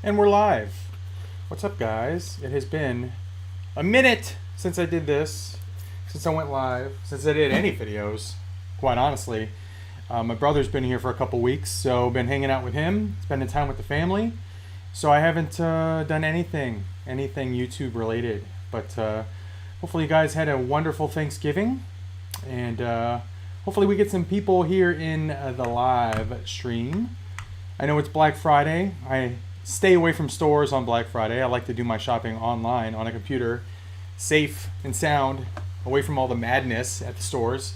And we're live. What's up, guys? It has been a minute since I did this, since I went live, since I did any videos, quite honestly. My brother's been here for a couple weeks, so been hanging out with him, spending time with the family. So I haven't done anything YouTube related. But hopefully you guys had a wonderful Thanksgiving. And hopefully we get some people here in the live stream. I know it's Black Friday. I stay away from stores on Black Friday. I like to do my shopping online on a computer, safe and sound, away from all the madness at the stores.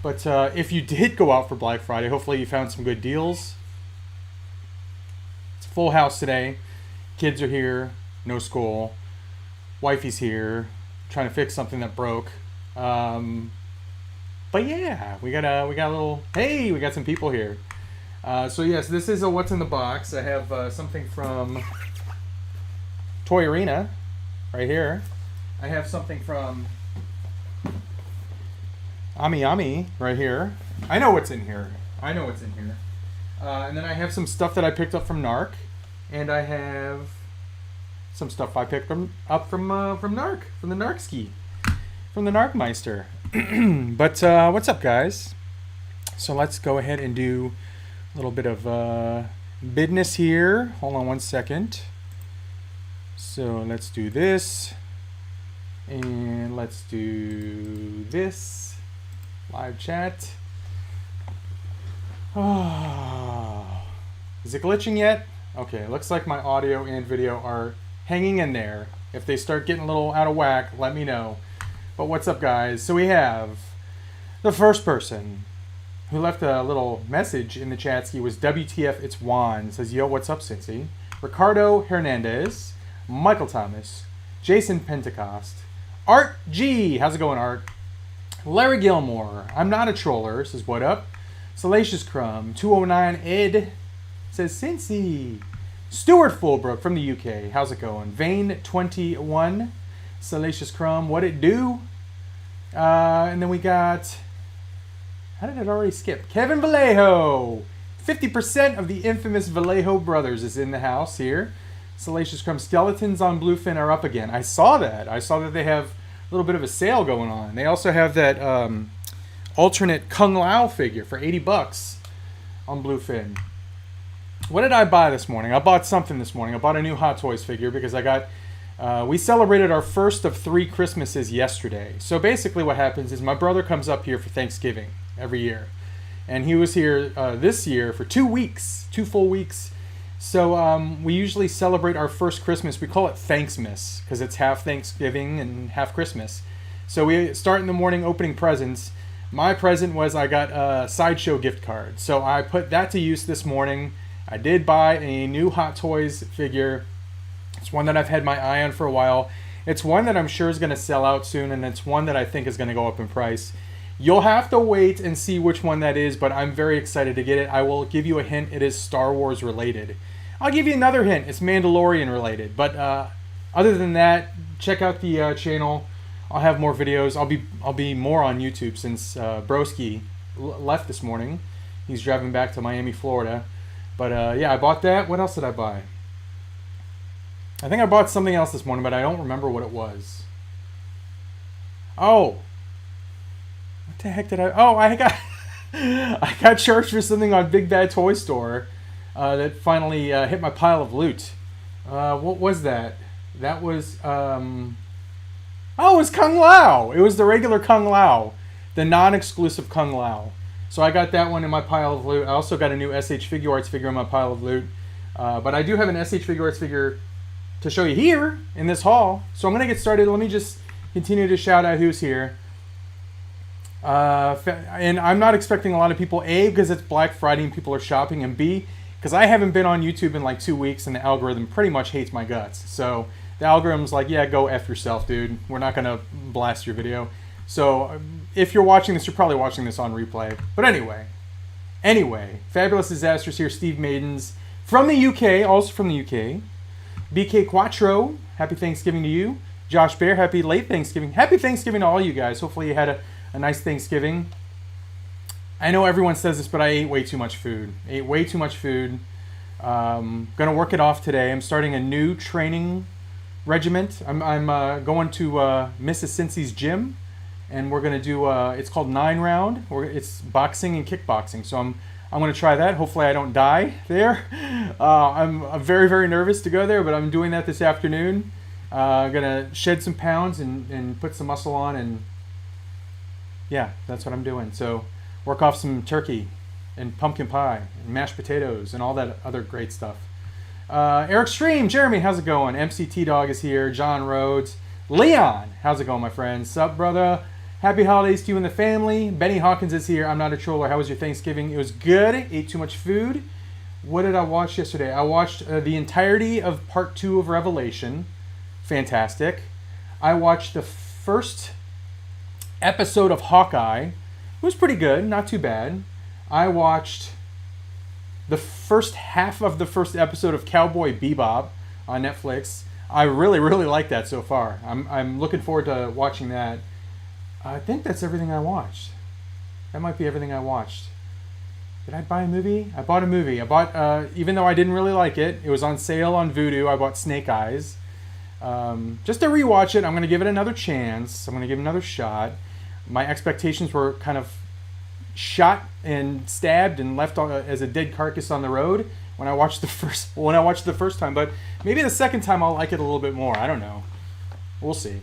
But if you did go out for Black Friday, hopefully you found some good deals. It's a full house today. Kids are here, no school. Wifey's here, trying to fix something that broke. But yeah, we got a little. Hey, we got some people here. So yes, this is a what's in the box. I have something from Toy Arena, right here. I have something from Amiami, right here. I know what's in here. And then I have some stuff that I picked up from Narc, and I have some stuff I picked up from Narc, from the Narc from the Narcmeister. But what's up, guys? So let's go ahead and do a little bit of business here. Hold on one second. So let's do this. And let's do this. Live chat. Oh. Is it glitching yet? Okay, looks like my audio and video are hanging in there. If they start getting a little out of whack, let me know. But what's up, guys? So we have the first person who left a little message in the chat ski was WTF It's Juan. Says, yo, what's up, Cincy? Ricardo Hernandez, Michael Thomas, Jason Pentecost, Art G. How's it going, Art? Larry Gilmore. I'm not a troller. Says, what up? Salacious Crumb. 209 Ed. Says, Cincy. Stuart Fulbrook from the UK. How's it going? Vane 21. Salacious Crumb. What it do? And then we got... How did it already skip? Kevin Vallejo. 50% of the infamous Vallejo brothers is in the house here. Salacious Crumb. Skeletons on Bluefin are up again. I saw that. They have a little bit of a sale going on. They also have that alternate Kung Lao figure for $80 on Bluefin. What did I buy this morning? I bought something this morning. I bought a new Hot Toys figure because I got... we celebrated our first of 3 Christmases yesterday. So basically what happens is my brother comes up here for Thanksgiving every year. And he was here this year for 2 weeks, 2 full weeks. So we usually celebrate our first Christmas. We call it Thanksmas because it's half Thanksgiving and half Christmas. So we start in the morning opening presents. My present was I got a Sideshow gift card. So I put that to use this morning. I did buy a new Hot Toys figure. It's one that I've had my eye on for a while. It's one that I'm sure is going to sell out soon, and it's one that I think is going to go up in price. You'll have to wait and see which one that is, but I'm very excited to get it. I will give you a hint. It is Star Wars related. I'll give you another hint. It's Mandalorian related. But other than that, check out the channel. I'll have more videos. I'll be more on YouTube since Broski left this morning. He's driving back to Miami, Florida. But yeah, I bought that. What else did I buy? I think I bought something else this morning, but I don't remember what it was. Oh. What the heck did I... Oh, I got... I got charged for something on Big Bad Toy Store that finally hit my pile of loot. What was that? That was... Oh, it was Kung Lao. It was the regular Kung Lao. The non-exclusive Kung Lao. So I got that one in my pile of loot. I also got a new SH Figuarts figure in my pile of loot. But I do have an SH Figuarts figure to show you here in this haul. So I'm going to get started. Let me just continue to shout out who's here. And I'm not expecting a lot of people, A, because it's Black Friday and people are shopping, and B, because I haven't been on YouTube in like 2 weeks and the algorithm pretty much hates my guts. So the algorithm's like, yeah, go F yourself, dude. We're not going to blast your video. So if you're watching this, you're probably watching this on replay. But anyway, Fabulous Disasters here, Steve Maidens from the UK, also from the UK. BK Quattro, happy Thanksgiving to you. Josh Bear, happy late Thanksgiving. Happy Thanksgiving to all you guys. Hopefully you had a nice Thanksgiving. I know everyone says this, but I ate way too much food. Gonna work it off today. I'm starting a new training regiment. I'm going to Mrs. Cincy's gym, and we're gonna do it's called 9 round. It's boxing and kickboxing. So I'm gonna try that. Hopefully I don't die there. I'm very, very nervous to go there, but I'm doing that this afternoon. Gonna shed some pounds and put some muscle on, and yeah, that's what I'm doing. So work off some turkey and pumpkin pie and mashed potatoes and all that other great stuff. Eric Stream, Jeremy, how's it going? MCT Dog is here. John Rhodes, Leon, how's it going, my friend? Sup, brother? Happy holidays to you and the family. Benny Hawkins is here. I'm not a troller. How was your Thanksgiving? It was good. Ate too much food. What did I watch yesterday? I watched the entirety of part 2 of Revelation. Fantastic. I watched the first episode of Hawkeye. It was pretty good. Not too bad. I watched the first half of the first episode of Cowboy Bebop on Netflix. I really, really like that so far. I'm looking forward to watching that. I think that's everything I watched. That might be everything I watched. Did I buy a movie? I bought a movie. I bought, even though I didn't really like it, it was on sale on Vudu. I bought Snake Eyes. Just to rewatch it, I'm going to give it another chance. I'm going to give it another shot. My expectations were kind of shot and stabbed and left as a dead carcass on the road when I watched the first time, but maybe the second time I'll like it a little bit more. I don't know. We'll see.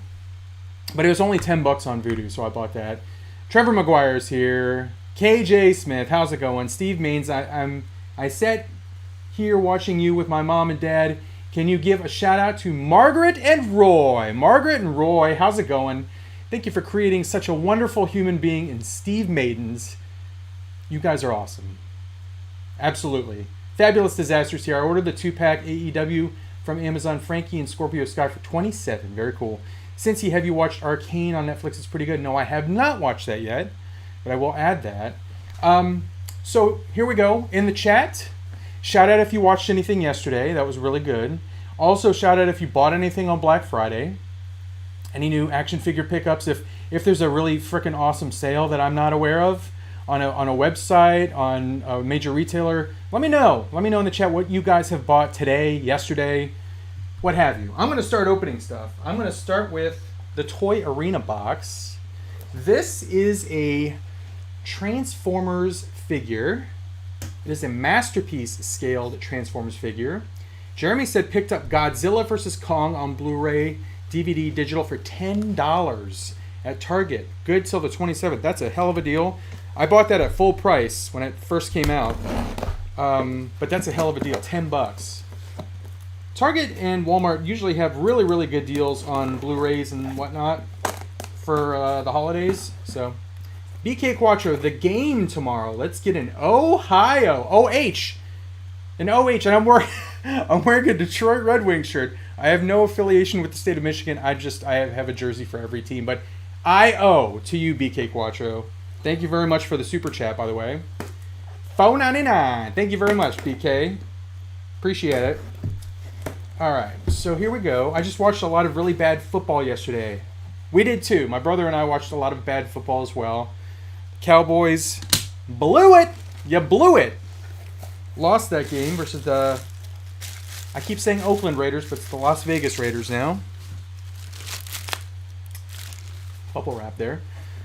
But it was only $10 on Vudu, so I bought that. Trevor McGuire's here. KJ Smith, how's it going? Steve Maines, I sat here watching you with my mom and dad. Can you give a shout out to Margaret and Roy? Margaret and Roy, how's it going? Thank you for creating such a wonderful human being in Steve Maidens. You guys are awesome. Absolutely. Fabulous Disasters here. I ordered the 2-pack AEW from Amazon, Frankie and Scorpio Sky for $27. Very cool. Cincy, have you watched Arcane on Netflix? It's pretty good. No, I have not watched that yet, but I will add that. So here we go. In the chat, shout out if you watched anything yesterday. That was really good. Also, shout out if you bought anything on Black Friday. Any new action figure pickups. If there's a really freaking awesome sale that I'm not aware of on a website, on a major retailer, let me know. Let me know in the chat what you guys have bought today, yesterday, what have you. I'm going to start opening stuff. I'm going to start with the Toy Arena box. This is a Transformers figure. It is a Masterpiece scaled Transformers figure. Jeremy said picked up Godzilla vs. Kong on Blu-ray, DVD, digital for $10 at Target. Good till the 27th. That's a hell of a deal. I bought that at full price when it first came out. But that's a hell of a deal. $10. Target and Walmart usually have really, really good deals on Blu-rays and whatnot for the holidays. So, BK Quattro, the game tomorrow. Let's get an Ohio. OH. An OH. And I'm wearing a Detroit Red Wings shirt. I have no affiliation with the state of Michigan. I have a jersey for every team. But I owe to you, BK Quattro. Thank you very much for the super chat, by the way. $4.99. Thank you very much, BK. Appreciate it. All right, so here we go. I just watched a lot of really bad football yesterday. We did too. My brother and I watched a lot of bad football as well. Cowboys blew it. You blew it. Lost that game versus the, I keep saying Oakland Raiders, but it's the Las Vegas Raiders now. Bubble wrap there.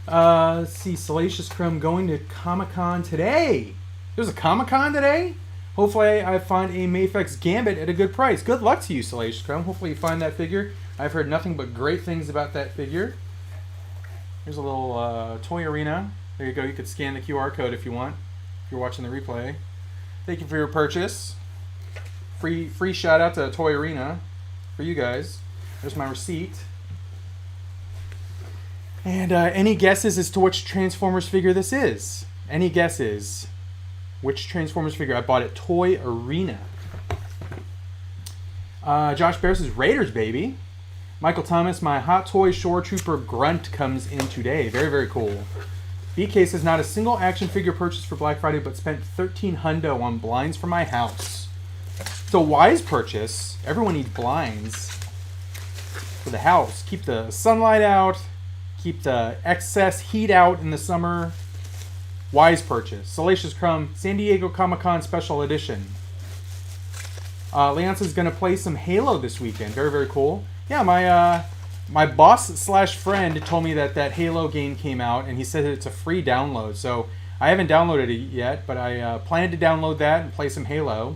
Let's see, Salacious Crumb going to Comic-Con today. There's a Comic-Con today? Hopefully I find a Mafex Gambit at a good price. Good luck to you, Salacious Crumb. Hopefully you find that figure. I've heard nothing but great things about that figure. Here's a little Toy Arena. There you go. You could scan the QR code if you want, if you're watching the replay. Thank you for your purchase. Free shout out to Toy Arena for you guys. There's my receipt. And any guesses as to which Transformers figure this is? Any guesses? Which Transformers figure? I bought at Toy Arena. Josh Bear says Raiders, baby. Michael Thomas, my Hot Toy Shore Trooper Grunt comes in today. Very, very cool. BK says not a single action figure purchased for Black Friday, but spent $13 on blinds for my house. It's a wise purchase. Everyone needs blinds for the house. Keep the sunlight out. Keep the excess heat out in the summer. Wise purchase. Salacious Crumb, San Diego Comic-Con Special Edition. Leonce is going to play some Halo this weekend. Very, very cool. Yeah, my boss slash friend told me that that Halo game came out, and he said that it's a free download. So I haven't downloaded it yet, but I plan to download that and play some Halo.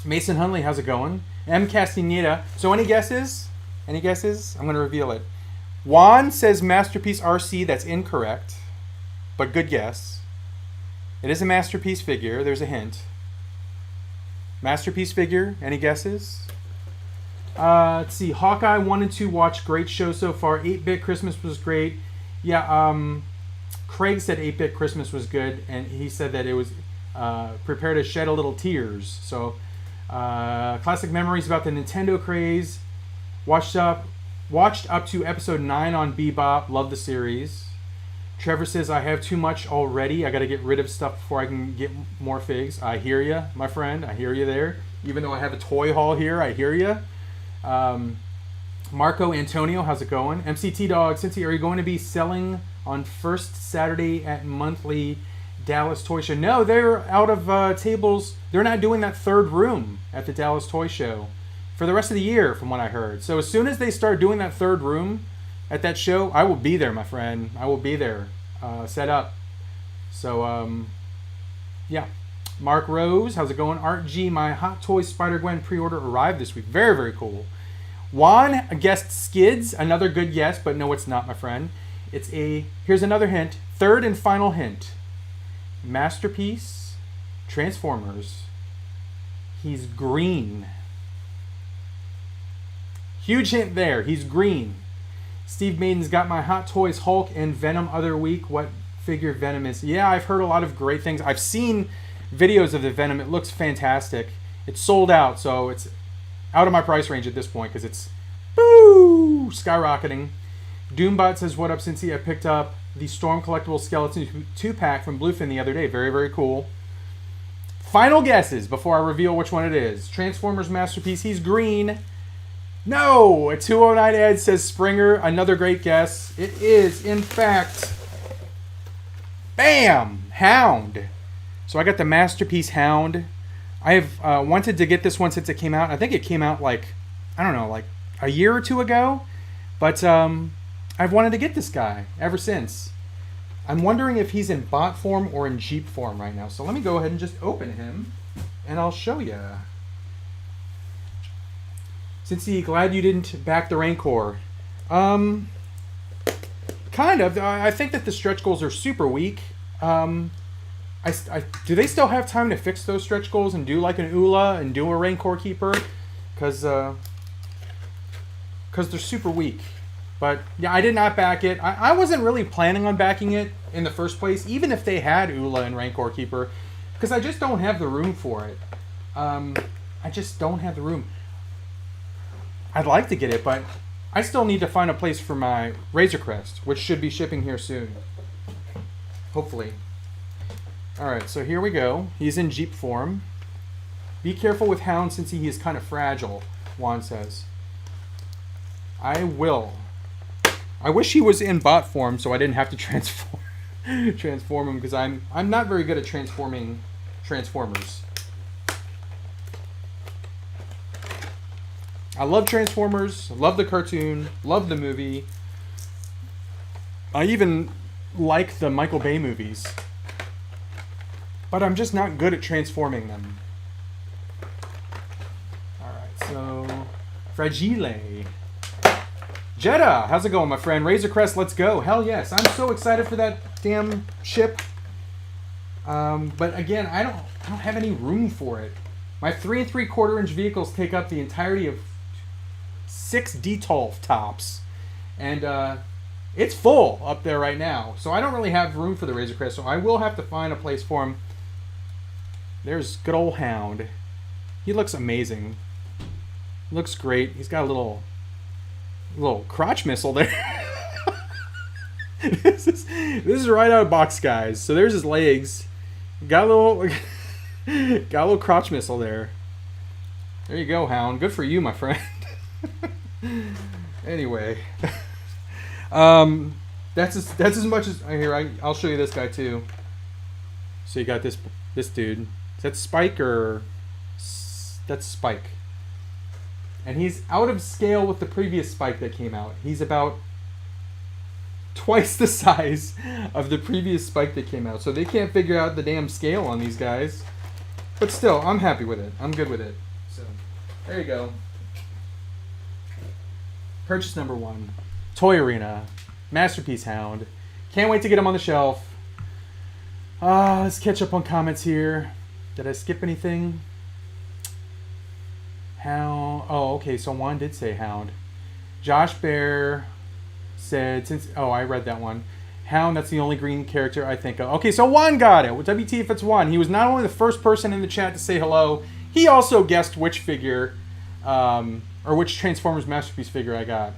Mason Hunley, how's it going? M. Castaneda. So any guesses? Any guesses? I'm going to reveal it. Juan says Masterpiece RC. That's incorrect, but good guess. It is a Masterpiece figure. There's a hint. Masterpiece figure. Any guesses? Let's see. Hawkeye 1 and 2 watch. Great show so far. 8-Bit Christmas was great. Yeah, Craig said 8-Bit Christmas was good, and he said that it was prepare to shed a little tears. So, classic memories about the Nintendo craze. Watched up to episode 9 on Bebop. Love the series. Trevor says, I have too much already. I got to get rid of stuff before I can get more figs. I hear you, my friend. I hear you there. Even though I have a toy haul here, I hear you. Marco Antonio, how's it going? MCT Dog, Cincy, are you going to be selling on first Saturday at monthly Dallas Toy Show? No, they're out of tables. They're not doing that third room at the Dallas Toy Show for the rest of the year, from what I heard. So as soon as they start doing that third room at that show, I will be there, my friend. I will be there, set up. So, yeah. Mark Rose, how's it going? Art G, my Hot Toys Spider-Gwen pre-order arrived this week. Very, very cool. Juan guessed Skids, another good guess, but no, it's not, my friend. Here's another hint. Third and final hint. Masterpiece, Transformers. He's green. Huge hint there. He's green. Steve Maiden's got my Hot Toys Hulk and Venom other week. What figure Venom is? Yeah, I've heard a lot of great things. I've seen videos of the Venom. It looks fantastic. It's sold out, so it's out of my price range at this point because it's skyrocketing. Doombot says, what up, Cincy? I picked up the Storm Collectibles Skeleton 2-pack from Bluefin the other day. Very, very cool. Final guesses before I reveal which one it is. Transformers Masterpiece. He's green. No! A 209 Ed says Springer. Another great guess. It is, in fact, bam! Hound. So I got the Masterpiece Hound. I have wanted to get this one since it came out. I think it came out like a year or two ago. But I've wanted to get this guy ever since. I'm wondering if he's in bot form or in Jeep form right now. So let me go ahead and just open him, and I'll show you. Cincy, glad you didn't back the Rancor. Kind of. I think that the stretch goals are super weak. Do they still have time to fix those stretch goals and do like an Ula and do a Rancor Keeper? Because they're super weak. But yeah, I did not back it. I wasn't really planning on backing it in the first place, even if they had Ula and Rancor Keeper, because I just don't have the room for it. I just don't have the room. I'd like to get it, but I still need to find a place for my Razor Crest, which should be shipping here soon. Hopefully. Alright, so here we go. He's in Jeep form. Be careful with Hound since he is kind of fragile, Juan says. I will. I wish he was in bot form so I didn't have to transform him, because I'm not very good at transforming Transformers. I love Transformers, love the cartoon, love the movie. I even like the Michael Bay movies. But I'm just not good at transforming them. Alright, so Fragile. Jeddah, how's it going, my friend? Razor Crest, let's go. Hell yes. I'm so excited for that damn ship. But again, I don't have any room for it. My 3 3/4 inch vehicles take up the entirety of 6 Detolf tops. And it's full up there right now. So I don't really have room for the Razor Crest, so I will have to find a place for him. There's good old Hound. He looks amazing. Looks great. He's got a little crotch missile there. This is right out of box, guys. So there's his legs. Got a little crotch missile there. There you go, Hound. Good for you, my friend. Anyway, that's as much as here. I'll show you this guy too. So you got this dude. Is that Spike or that's Spike. And he's out of scale with the previous Spike that came out. He's about twice the size of the previous Spike that came out. So they can't figure out the damn scale on these guys. But still, I'm happy with it. I'm good with it. So, there you go. Purchase number 1. Toy Arena. Masterpiece Hound. Can't wait to get him on the shelf. Let's catch up on comments here. Did I skip anything? Hound. Oh, okay. So Juan did say Hound. Josh Bear said, I read that one. Hound, that's the only green character I think of. Okay, so Juan got it. WT if it's Juan. He was not only the first person in the chat to say hello, he also guessed which figure, or which Transformers Masterpiece figure I got.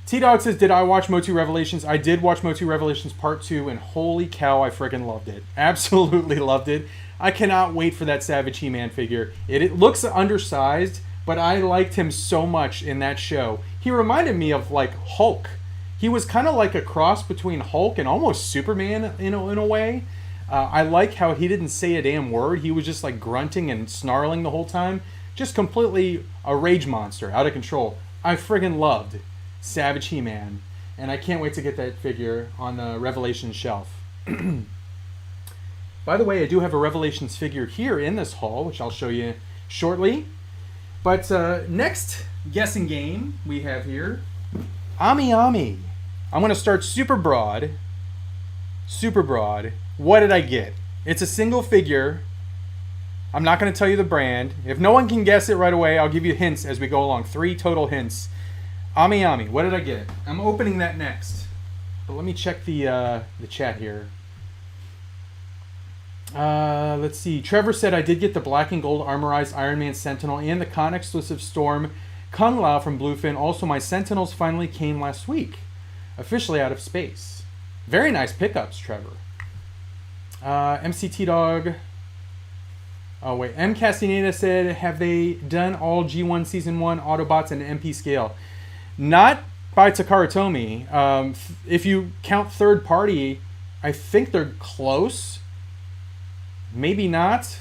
T-Dog says, did I watch Motu Revelations? I did watch Motu Revelations Part 2, and holy cow, I friggin' loved it. Absolutely loved it. I cannot wait for that Savage He-Man figure. It looks undersized, but I liked him so much in that show. He reminded me of, like, Hulk. He was kind of like a cross between Hulk and almost Superman in a way. I like how he didn't say a damn word. He was just, like, grunting and snarling the whole time. Just completely a rage monster, out of control. I friggin' loved Savage He-Man, and I can't wait to get that figure on the Revelations shelf. By the way, I do have a Revelations figure here in this haul, which I'll show you shortly. But next guessing game we have here, Amiami. I'm going to start super broad. Super broad. What did I get? It's a single figure. I'm not going to tell you the brand. If no one can guess it right away, I'll give you hints as we go along. 3 total hints. Amiami. What did I get? I'm opening that next. But let me check the chat here. Let's see. Trevor said I did get the black and gold armorized Iron Man Sentinel and the con exclusive Storm Kung Lao from Bluefin. Also, my Sentinels finally came last week. Officially out of space. Very nice pickups, Trevor. MCT Dog. Oh, wait. M. Castaneda said, have they done all G1 Season 1 Autobots and MP scale? Not by Takara Tomy. If you count third party, I think they're close. Maybe not.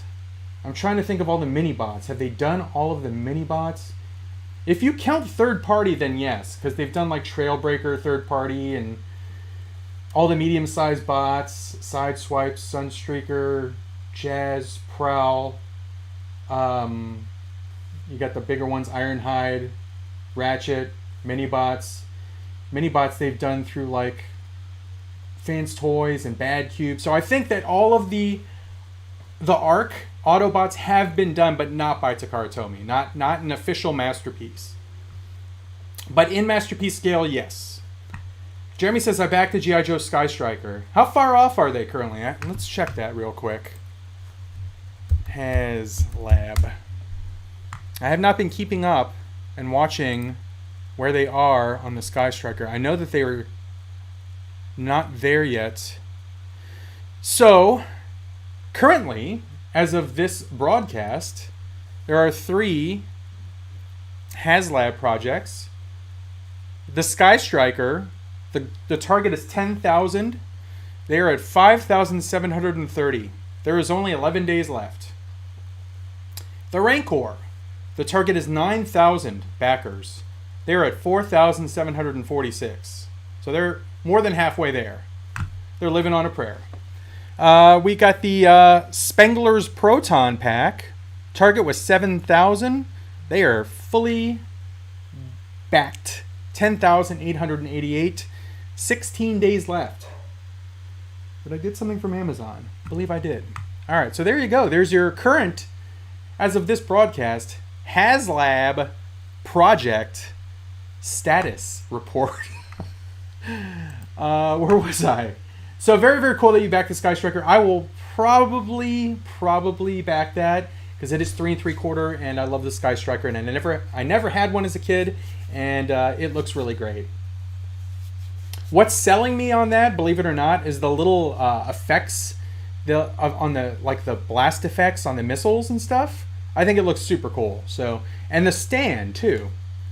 I'm trying to think of all the mini-bots. Have they done all of the mini-bots? If you count third party, then yes, because they've done like Trailbreaker third party and all the medium-sized bots, Sideswipe, Sunstreaker, Jazz, Prowl. You got the bigger ones, Ironhide, Ratchet, mini-bots. Mini-bots they've done through like Fans Toys and Bad Cube. So I think that all of the ARC Autobots have been done, but not by Takara Tomy. Not an official Masterpiece. But in Masterpiece scale, yes. Jeremy says, I backed the G.I. Joe Sky Striker. How far off are they currently? Let's check that real quick. HasLab. I have not been keeping up and watching where they are on the Sky Striker. I know that they were not there yet. So, currently, as of this broadcast, there are 3 HasLab projects. The Sky Striker, the target is 10,000. They are at 5,730. There is only 11 days left. The Rancor, the target is 9,000 backers. They are at 4,746. So they're more than halfway there. They're living on a prayer. We got the Spengler's Proton Pack. Target was 7,000. They are fully backed. 10,888. 16 days left. Did I get something from Amazon? I believe I did. All right, so there you go. There's your current, as of this broadcast, HasLab project status report. Where was I? So very, very cool that you backed the Sky Striker. I will probably back that because it is 3 3/4, and I love the Sky Striker, and I never had one as a kid, and it looks really great. What's selling me on that, believe it or not, is the little effects, on the like the blast effects on the missiles and stuff. I think it looks super cool. So, and the stand too,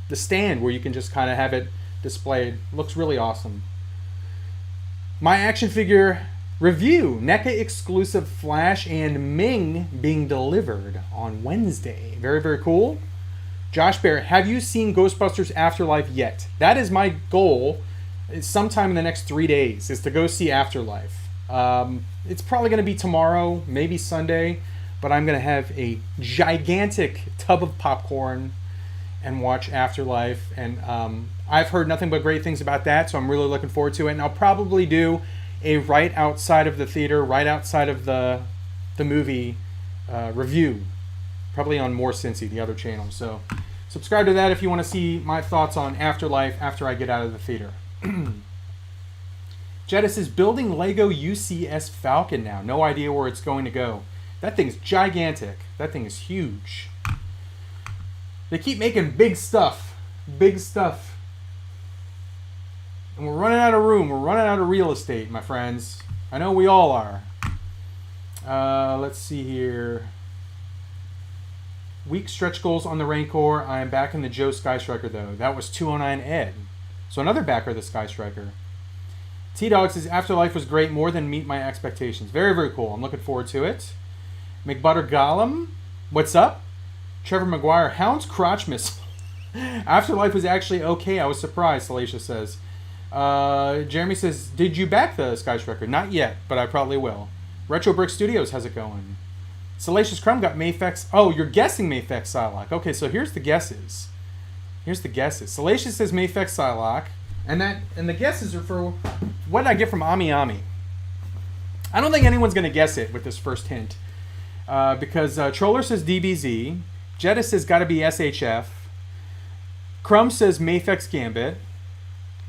the stand where you can just kind of have it displayed looks really awesome. My action figure Review, NECA exclusive Flash and Ming being delivered on Wednesday. Very, very cool. Josh Bear, have you seen Ghostbusters Afterlife yet? That is my goal. Sometime in the next 3 days is to go see Afterlife. It's probably going to be tomorrow, maybe Sunday, but I'm going to have a gigantic tub of popcorn and watch Afterlife. And I've heard nothing but great things about that, so I'm really looking forward to it. And I'll probably do a right outside of the theater, right outside of the movie review, probably on More Cincy, the other channel. So subscribe to that if you want to see my thoughts on Afterlife after I get out of the theater. Jedis is building Lego UCS Falcon now. No idea where it's going to go. That thing's gigantic. That thing is huge. They keep making big stuff. Big stuff. And we're running out of room. We're running out of real estate, my friends. I know we all are. Let's see here. Weak stretch goals on the Rancor. I am back in the Joe Sky Striker, though. That was 209 Ed. So another backer of the Sky Striker. T-Dog says, Afterlife was great, more than meet my expectations. Very, very cool. I'm looking forward to it. McButter Gollum, what's up? Trevor McGuire, Hound's crotch missile. Afterlife was actually okay. I was surprised, Salacia says. Jeremy says, did you back the Sky Striker? Not yet, but I probably will. Retro Brick Studios, how's it going? Salacious Crumb got Mayfex. Oh, you're guessing Mayfex Psylocke. Okay, so here's the guesses. Here's the guesses. Salacious says Mayfex Psylocke. And the guesses are for what did I get from Amiami. I don't think anyone's going to guess it with this first hint. Because Troller says DBZ. Jetta says got to be SHF. Crumb says Mayfex Gambit.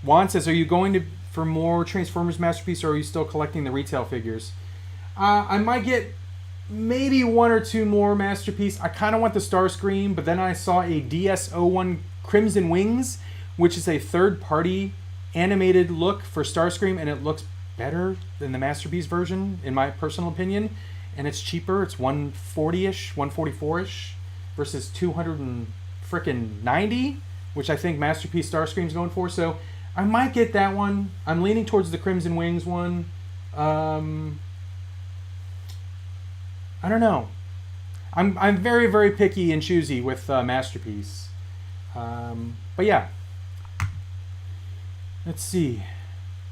Juan says, are you going for more Transformers Masterpiece, or are you still collecting the retail figures? I might get maybe one or two more Masterpiece. I kind of want the Starscream, but then I saw a DS01 Crimson Wings, which is a third-party animated look for Starscream, and it looks better than the Masterpiece version, in my personal opinion. And it's cheaper. It's 140-ish, 144-ish, versus 290, which I think Masterpiece Starscream's going for. So I might get that one. I'm leaning towards the Crimson Wings one. I don't know. I'm very, very picky and choosy with Masterpiece. But yeah. Let's see.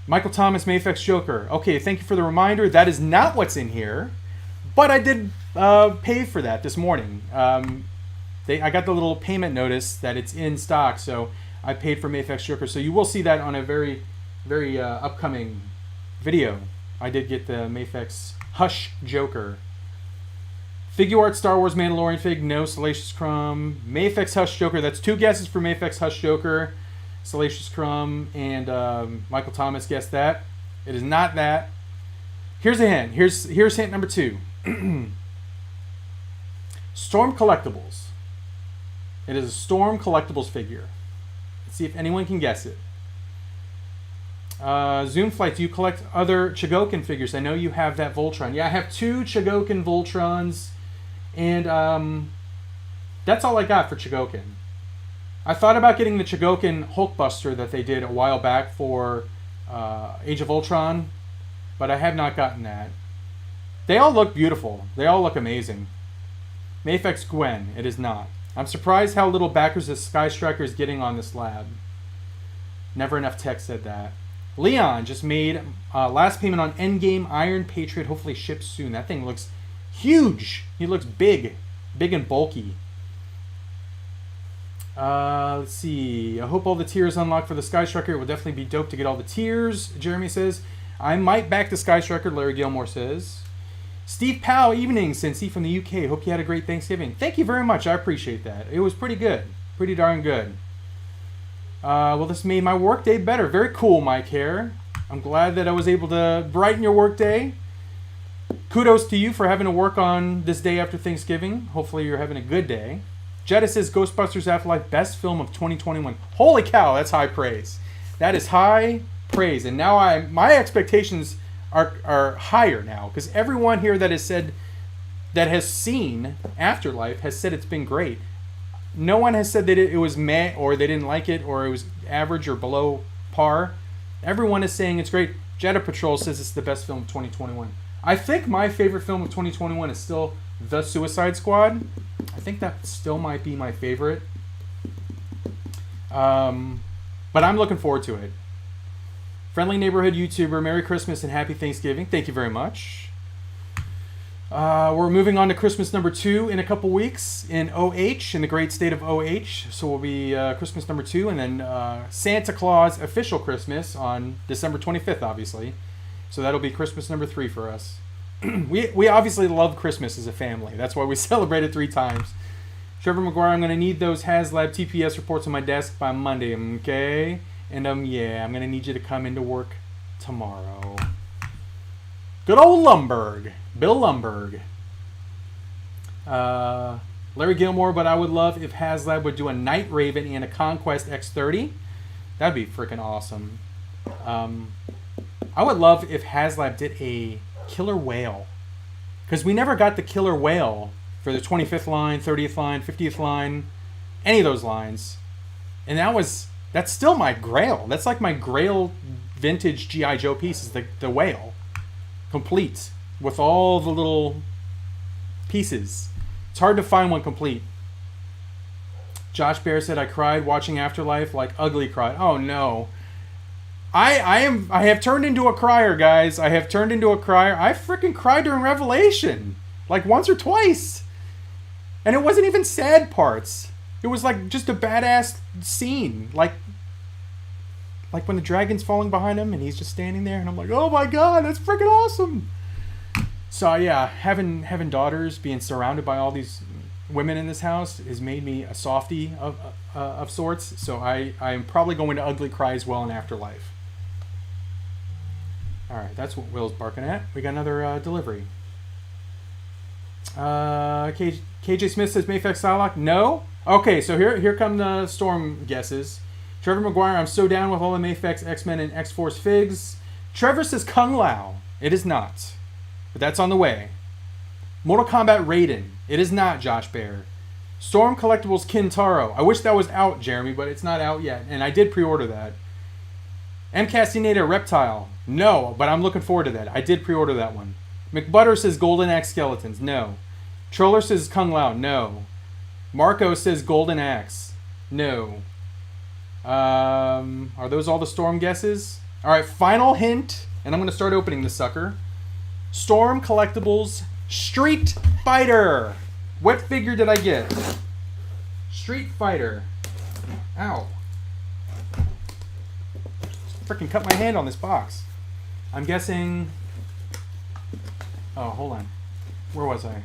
Michael Thomas, Mayfex Joker. Okay, thank you for the reminder. That is not what's in here. But I did pay for that this morning. I got the little payment notice that it's in stock, so I paid for Mayfex Joker. So you will see that on a very, very upcoming video. I did get the Mayfex Hush Joker. Figuarts Star Wars Mandalorian Fig, no. Salacious Crumb. Mayfex Hush Joker. That's two guesses for Mayfex Hush Joker. Salacious Crumb and Michael Thomas guessed that. It is not that. Here's a hint. Here's hint number 2. Storm Collectibles. It is a Storm Collectibles figure. Let's see if anyone can guess it. Zoom Flight, do you collect other Chogokin figures? I know you have that Voltron. Yeah, I have 2 Chogokin Voltrons, and that's all I got for Chogokin. I thought about getting the Chogokin Hulkbuster that they did a while back for Age of Ultron, but I have not gotten that. They all look beautiful. They all look amazing. Mayfex Gwen, it is not. I'm surprised how little backers the Sky Striker is getting on this lab. Never Enough Tech said that. Leon just made last payment on Endgame Iron Patriot. Hopefully ships soon. That thing looks huge. He looks big. Big and bulky. Let's see. I hope all the tiers unlock for the Sky Striker. It will definitely be dope to get all the tiers, Jeremy says. I might back the Sky Striker, Larry Gilmore says. Steve Powell, evening, Cincy from the UK. Hope you had a great Thanksgiving. Thank you very much. I appreciate that. It was pretty good. Pretty darn good. Well, this made my workday better. Very cool, Mike Hare. I'm glad that I was able to brighten your workday. Kudos to you for having to work on this day after Thanksgiving. Hopefully you're having a good day. Jetta says Ghostbusters Afterlife, best film of 2021. Holy cow, that's high praise. That is high praise. And now my expectations are higher now, because everyone here that has seen Afterlife has said it's been great. No one has said that it was meh, or they didn't like it, or it was average or below par. Everyone is saying it's great. Jetta Patrol says it's the best film of 2021. I think my favorite film of 2021 is still The Suicide Squad. I think that still might be my favorite. But I'm looking forward to it. Friendly Neighborhood YouTuber, Merry Christmas and Happy Thanksgiving. Thank you very much. We're moving on to Christmas number 2 in a couple weeks in OH, in the great state of OH. So we'll be Christmas number 2, and then Santa Claus official Christmas on December 25th, obviously. So that'll be Christmas number 3 for us. we obviously love Christmas as a family. That's why we celebrate it 3 times. Trevor McGuire, I'm going to need those HasLab TPS reports on my desk by Monday, okay? And yeah, I'm going to need you to come into work tomorrow. Good old Lumberg. Bill Lumberg. Larry Gilmore, but I would love if HasLab would do a Night Raven and a Conquest X30. That'd be freaking awesome. I would love if HasLab did a Killer Whale. Because we never got the Killer Whale for the 25th line, 30th line, 50th line, any of those lines. And that's still my grail. That's like my grail vintage G.I. Joe piece is the whale. Complete. With all the little pieces. It's hard to find one complete. Josh Bear said, I cried watching Afterlife like ugly cried. Oh no. I have turned into a crier, guys. I have turned into a crier. I freaking cried during Revelation. Like once or twice. And it wasn't even sad parts. It was like just a badass scene. Like when the dragon's falling behind him and he's just standing there and I'm like, oh my god, that's freaking awesome. So yeah, having daughters, being surrounded by all these women in this house has made me a softie of sorts. So I am probably going to ugly cry as well in Afterlife. All right, that's what Will's barking at. We got another delivery. KJ Smith says Mayfex Psylocke. No. Okay, so here come the storm guesses. Trevor McGuire, I'm so down with all the Mayfex, X-Men, and X-Force figs. Trevor says Kung Lao. It is not. But that's on the way. Mortal Kombat Raiden. It is not, Josh Bear. Storm Collectibles Kintaro. I wish that was out, Jeremy, but it's not out yet. And I did pre-order that. M. Castaneda Reptile. No, but I'm looking forward to that. I did pre-order that one. McButter says Golden Axe Skeletons. No. Troller says Kung Lao. No. Marco says Golden Axe. No. Are those all the Storm guesses? Alright, final hint. And I'm going to start opening this sucker. Storm Collectibles Street Fighter. What figure did I get? Street Fighter. Ow. Freaking cut my hand on this box. I'm guessing... Oh, hold on. Where was I?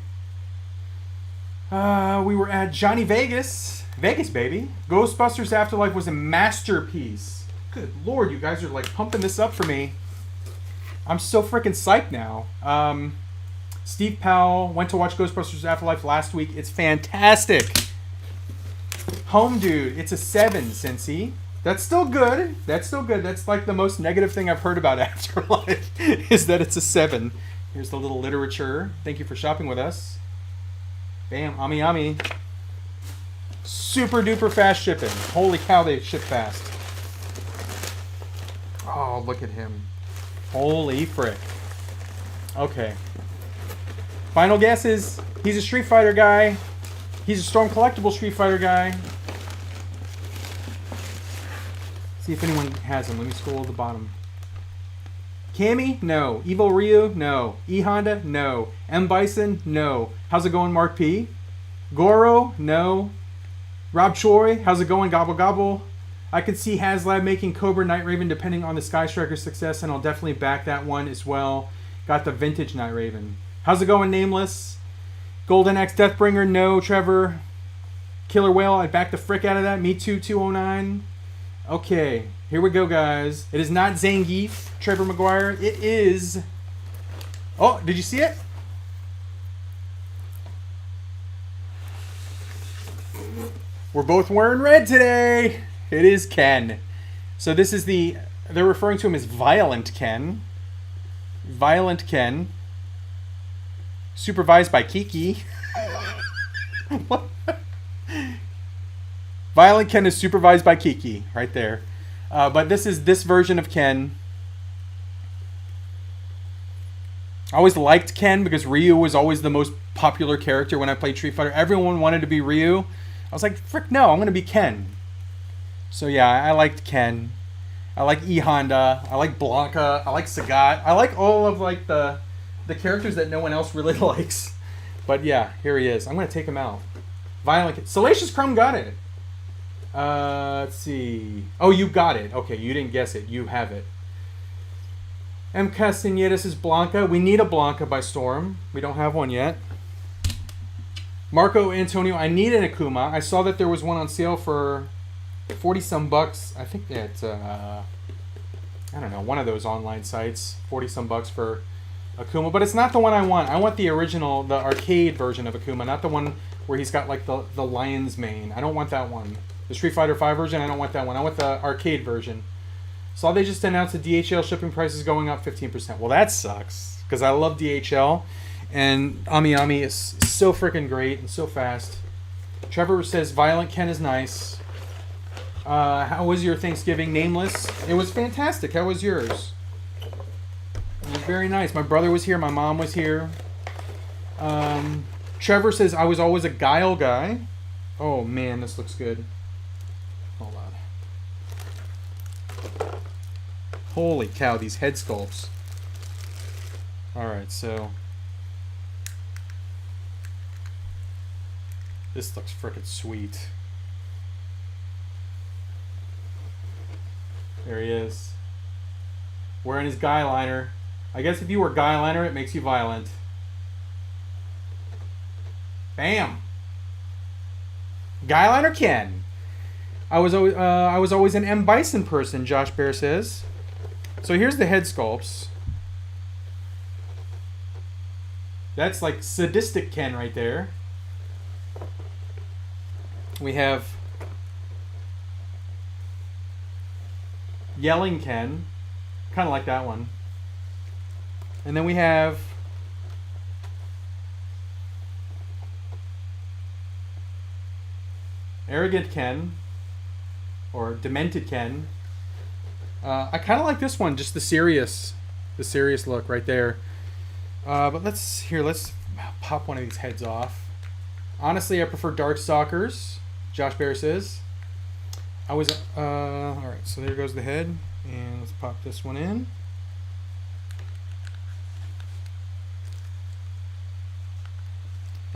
We were at Johnny Vegas. Vegas, baby. Ghostbusters Afterlife was a masterpiece. Good lord, you guys are like pumping this up for me. I'm so freaking psyched now. Steve Powell went to watch Ghostbusters Afterlife last week. It's fantastic. Home Dude, it's a 7, Cincy. That's still good. That's still good. That's like the most negative thing I've heard about Afterlife is that it's a 7. Here's the little literature. Thank you for shopping with us. Bam, Amiami. Super duper fast shipping. Holy cow, they ship fast. Oh, look at him. Holy frick. Okay. Final guess is he's a Street Fighter guy. He's a Storm Collectible Street Fighter guy. See if anyone has him. Let me scroll to the bottom. Cammy? No. Evo Ryu? No. E Honda? No. M Bison? No. How's it going, Mark P? Goro? No. Rob Choi? How's it going, Gobble Gobble? I could see HasLab making Cobra Night Raven depending on the Sky Striker's success, and I'll definitely back that one as well. Got the vintage Night Raven. How's it going, Nameless? Golden Axe Deathbringer? No. Trevor? Killer Whale? I backed the frick out of that. Me Too 209. Okay, here we go, guys. It is not Zangief, Trevor McGuire. It is... Oh, did you see it? We're both wearing red today. It is Ken. So this is the... They're referring to him as Violent Ken. Violent Ken. Supervised by Kiki. What? Violent Ken is supervised by Kiki, right there. But this is this version of Ken. I always liked Ken because Ryu was always the most popular character when I played Street Fighter. Everyone wanted to be Ryu. I was like, frick no, I'm going to be Ken. So yeah, I liked Ken. I like E Honda. I like Blanca. I like Sagat. I like all of like the characters that no one else really likes. But yeah, here he is. I'm going to take him out. Violent. Salacious Crumb got it. Let's see. Oh, you got it. Okay, you didn't guess it. You have it. M. Castanedas is Blanca. We need a Blanca by Storm. We don't have one yet. Marco Antonio. I need an Akuma. I saw that there was one on sale for 40 some bucks. I think it's I don't know, one of those online sites. 40 some bucks for Akuma, but it's not the one I want. I want the original, the arcade version of Akuma, not the one where he's got like the lion's mane. I don't want that one. The Street Fighter V version, I don't want that one. I want the arcade version. So they just announced the DHL shipping price is going up 15%. Well, that sucks because I love DHL, and Amiami is so freaking great and so fast. Trevor says Violent Ken is nice. How was your Thanksgiving? Nameless. It was fantastic. How was yours? It was very nice. My brother was here. My mom was here. Trevor says I was always a Guile guy. Oh man, this looks good. Hold on. Holy cow, these head sculpts. Alright, so this looks frickin' sweet. There he is. Wearing his guy liner. I guess if you wear guy liner, it makes you violent. Bam! Guy liner Ken. I was always an M. Bison person, Josh Bear says. So here's the head sculpts. That's like sadistic Ken right there. We have Yelling Ken. Kind of like that one. And then we have Arrogant Ken. Or Demented Ken. I kind of like this one, just the serious look right there. But let's pop one of these heads off. Honestly, I prefer Darkstalkers. Josh Bear says. All right. So there goes the head, and let's pop this one in.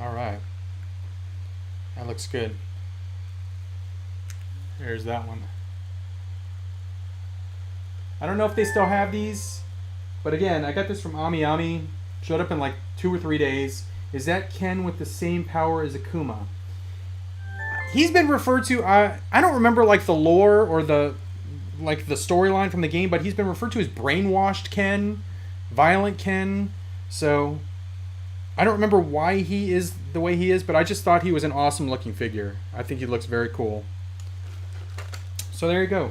All right. That looks good. There's that one. I don't know if they still have these, but again, I got this from Amiami. Showed up in like 2 or 3 days. Is that Ken with the same power as Akuma? He's been referred to. I don't remember like the lore or the storyline from the game, but he's been referred to as brainwashed Ken, violent Ken. So I don't remember why he is the way he is, but I just thought he was an awesome looking figure. I think he looks very cool. So there you go.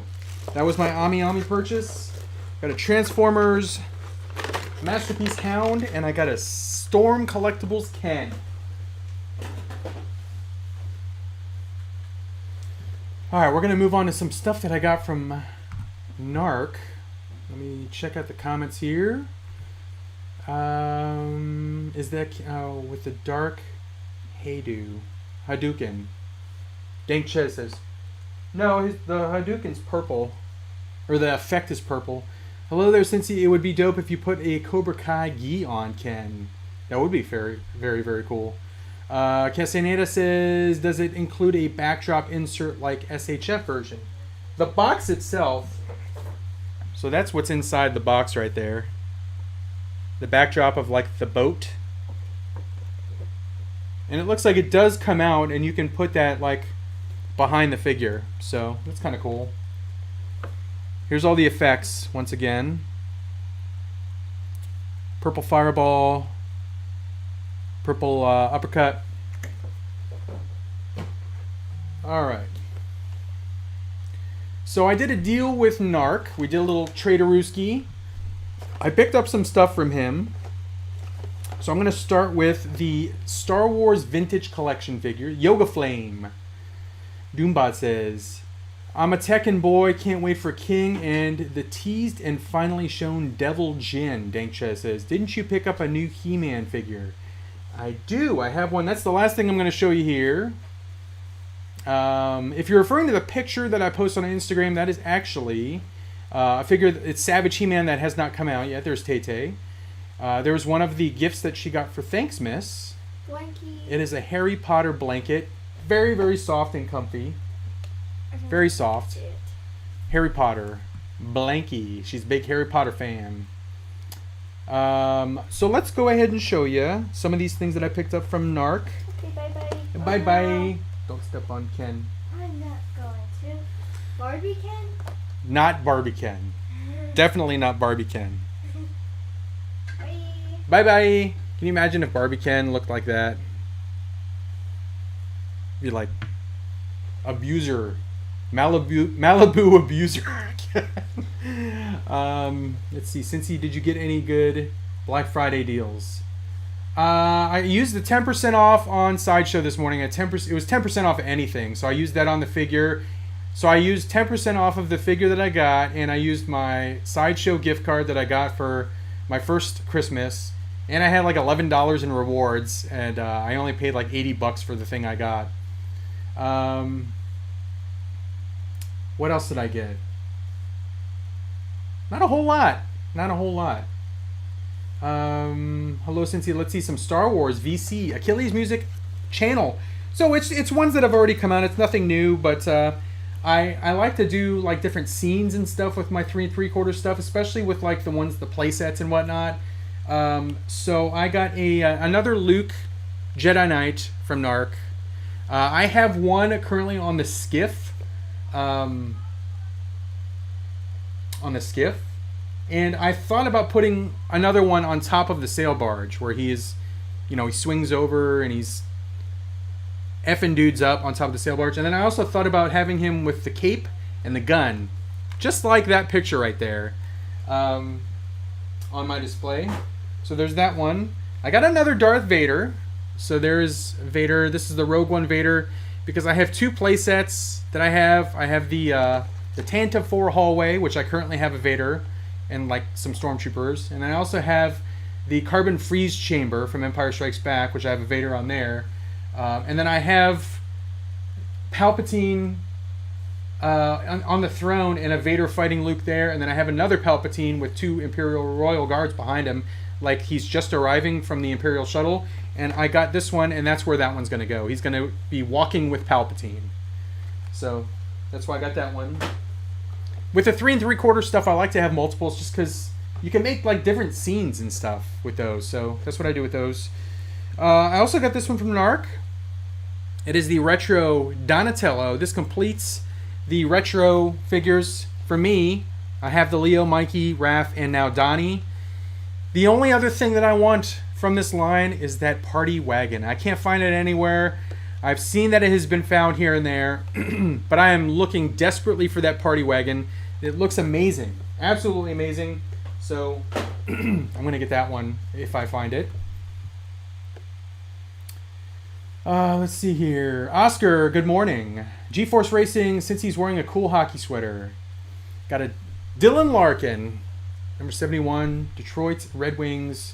That was my Amiami purchase. Got a Transformers Masterpiece Hound, and I got a Storm Collectibles Ken. Alright, we're going to move on to some stuff that I got from Narc. Let me check out the comments here. Is that with the dark Hadouken? Dank Chez says, no, the Hadouken's purple. Or the effect is purple. Hello there, Cincy. It would be dope if you put a Cobra Kai gi on Ken. That would be very, very, very cool. Castaneda says, does it include a backdrop insert like SHF version? The box itself, so that's what's inside the box right there. The backdrop of like the boat. And it looks like it does come out and you can put that like behind the figure. So that's kind of cool. Here's all the effects once again. Purple fireball. Purple uppercut. Alright. So I did a deal with Narc. We did a little traderooski. I picked up some stuff from him. So I'm going to start with the Star Wars Vintage Collection figure. Yoga Flame. Doombot says, I'm a Tekken boy. Can't wait for King and the teased and finally shown Devil Jin. Dankcha says, didn't you pick up a new He-Man figure? I do. I have one. That's the last thing I'm going to show you here. If you're referring to the picture that I posted on Instagram, that is actually a figure. It's Savage He-Man that has not come out yet. There's Tay-Tay. There's one of the gifts that she got for Thanks Miss. Blankie. It is a Harry Potter blanket. Very, very soft and comfy. Very soft. Harry Potter. Blankie. She's a big Harry Potter fan. So let's go ahead and show you some of these things that I picked up from Narc. Okay, bye-bye. Bye-bye. Don't step on Ken. I'm not going to. Barbie Ken? Not Barbie Ken. Definitely not Barbie Ken. Bye. Bye-bye. Can you imagine if Barbie Ken looked like that? Be like abuser. Malibu abuser. Let's see. Cincy, did you get any good Black Friday deals? I used the 10% off on Sideshow this morning. It was 10% off anything, so I used that on the figure. So I used 10% off of the figure that I got, and I used my Sideshow gift card that I got for my first Christmas, and I had like $11 in rewards, and I only paid like $80 for the thing I got. What else did I get? Not a whole lot. Not a whole lot. Hello, Cincy. Let's see some Star Wars VC Achilles Music channel. So it's ones that have already come out. It's nothing new, but I like to do like different scenes and stuff with my 3 3/4 stuff, especially with like the ones, the play sets and whatnot. So I got another Luke Jedi Knight from Narc. I have one currently on the skiff. On the skiff, and I thought about putting another one on top of the sail barge where he is, he swings over and he's effing dudes up on top of the sail barge. And then I also thought about having him with the cape and the gun, just like that picture right there, on my display. So there's that one. I got another Darth Vader. So there's Vader. This is the Rogue One Vader, because I have 2 play sets that I have. I have the Tanta 4 hallway, which I currently have a Vader and like some stormtroopers, and then I also have the Carbon Freeze Chamber from Empire Strikes Back, which I have a Vader on there, and then I have Palpatine on the throne and a Vader fighting Luke there, and then I have another Palpatine with 2 Imperial Royal Guards behind him, like he's just arriving from the Imperial shuttle. And I got this one, and that's where that one's going to go. He's going to be walking with Palpatine. So that's why I got that one. With the 3 3/4 stuff, I like to have multiples just because you can make like different scenes and stuff with those. So that's what I do with those. I also got this one from Narc. It is the Retro Donatello. This completes the retro figures for me. I have the Leo, Mikey, Raph, and now Donnie. The only other thing that I want from this line is that party wagon. I can't find it anywhere. I've seen that it has been found here and there, but I am looking desperately for that party wagon. It looks amazing, absolutely amazing. So I'm gonna get that one if I find it. Let's see here. Oscar, good morning. G-Force Racing, since he's wearing a cool hockey sweater. Got a Dylan Larkin, number 71, Detroit Red Wings.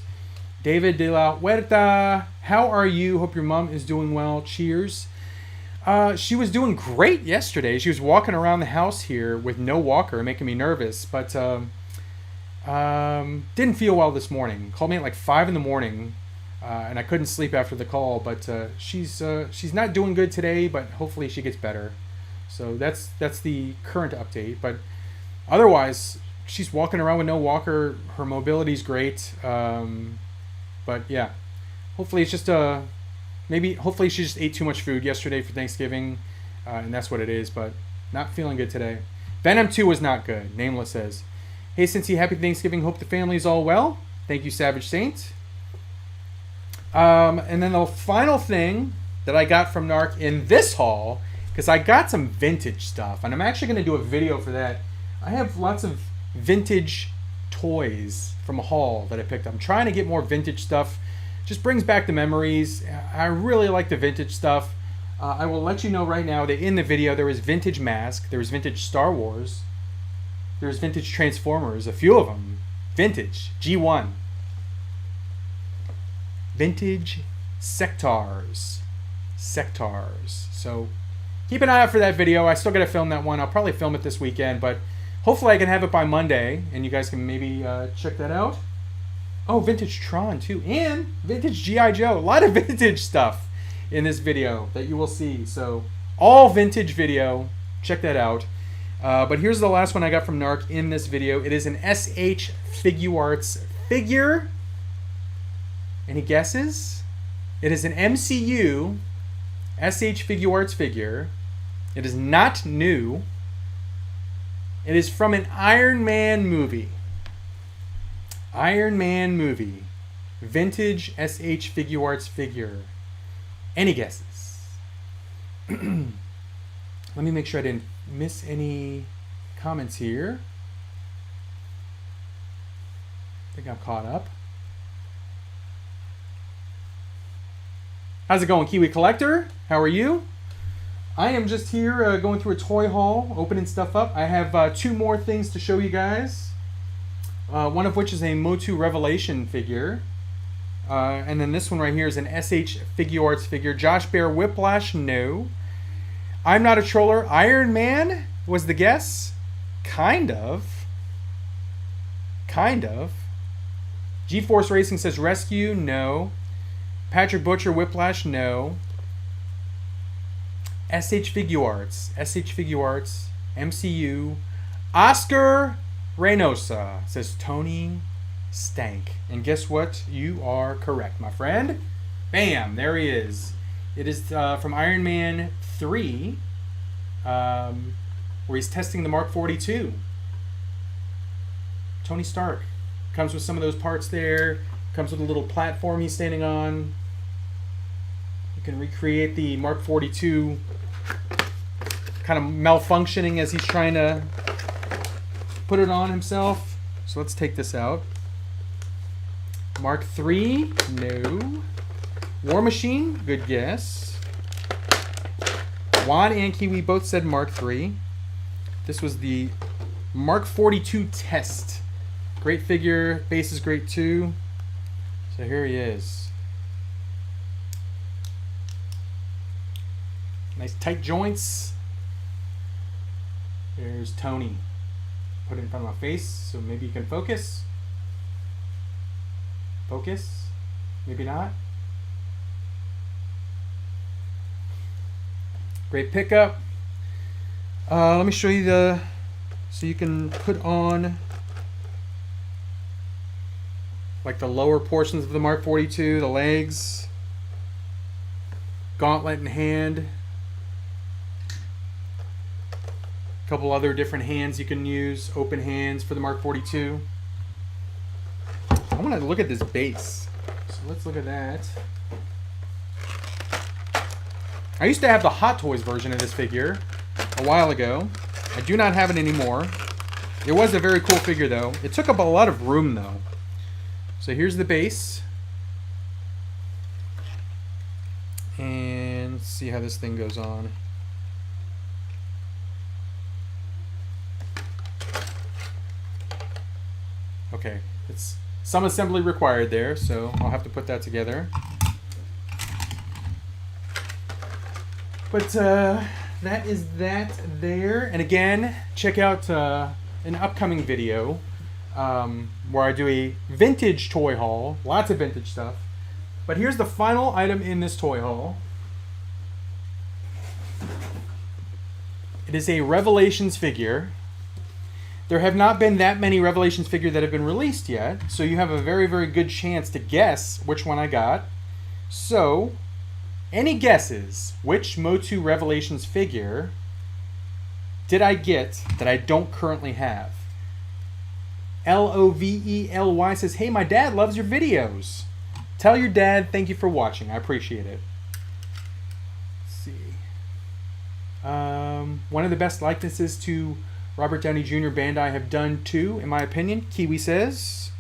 David De La Huerta, how are you? Hope your mom is doing well. Cheers. She was doing great yesterday. She was walking around the house here with no walker, making me nervous. But didn't feel well this morning. Called me at like 5 in the morning, and I couldn't sleep after the call. But she's not doing good today. But hopefully she gets better. So that's the current update. But otherwise, she's walking around with no walker. Her mobility's great. But yeah, hopefully it's just hopefully she just ate too much food yesterday for Thanksgiving, and that's what it is. But not feeling good today. Venom 2 was not good. Nameless says, "Hey Cincy, happy Thanksgiving. Hope the family is all well. Thank you, Savage Saint." And then the final thing that I got from Narc in this haul, because I got some vintage stuff, and I'm actually going to do a video for that. I have lots of vintage toys from a haul that I picked up. I'm trying to get more vintage stuff. Just brings back the memories. I really like the vintage stuff. I will let you know right now that in the video there was vintage Mask, there was vintage Star Wars, there was vintage Transformers, a few of them. Vintage, G1. Vintage Sectars. So keep an eye out for that video. I still got to film that one. I'll probably film it this weekend, but hopefully I can have it by Monday, and you guys can maybe check that out. Oh, vintage Tron too, and vintage G.I. Joe. A lot of vintage stuff in this video that you will see. So all vintage video. Check that out. But here's the last one I got from Narc in this video. It is an SH Figuarts figure. Any guesses? It is an MCU SH Figuarts figure. It is not new. It is from an Iron Man movie. Iron Man movie. Vintage SH Figuarts figure. Any guesses? Let me make sure I didn't miss any comments here. I think I'm caught up. How's it going, Kiwi Collector? How are you? I am just here going through a toy haul, opening stuff up. I have 2 more things to show you guys. One of which is a Motu Revelation figure. And then this one right here is an SH Figuarts figure. Josh Bear Whiplash, no. I'm Not a Troller, Iron Man was the guess. Kind of. G-Force Racing says Rescue, no. Patrick Butcher Whiplash, no. SH Figuarts, MCU. Oscar Reynosa says Tony Stank. And guess what? You are correct, my friend. Bam, there he is. It is from Iron Man 3, where he's testing the Mark 42. Tony Stark. Comes with some of those parts there. Comes with a little platform he's standing on. You can recreate the Mark 42 kind of malfunctioning as he's trying to put it on himself. So let's take this out. Mark 3, no. War Machine, good guess. Juan and Kiwi both said Mark 3. This was the Mark 42 test. Great figure, base is great too. So here he is. Nice tight joints. There's Tony. Put it in front of my face so maybe you can focus. Focus? Maybe not. Great pickup. Let me show you so you can put on like the lower portions of the Mark 42, the legs, gauntlet in hand, a couple other different hands you can use, open hands for the Mark 42. I want to look at this base, so let's look at that. I used to have the Hot Toys version of this figure a while ago. I do not have it anymore. It was a very cool figure though. It took up a lot of room though. So here's the base. And let's see how this thing goes on. Okay, it's some assembly required there, so I'll have to put that together. But that is that there. And again, check out an upcoming video where I do a vintage toy haul. Lots of vintage stuff. But here's the final item in this toy haul. It is a Revelations figure. There have not been that many Revelations figures that have been released yet, so you have a very, very good chance to guess which one I got. So, any guesses which Motu Revelations figure did I get that I don't currently have? Lovely says, hey, my dad loves your videos. Tell your dad thank you for watching. I appreciate it. Let's see. One of the best likenesses to Robert Downey Jr. Bandai have done too, in my opinion. Kiwi says.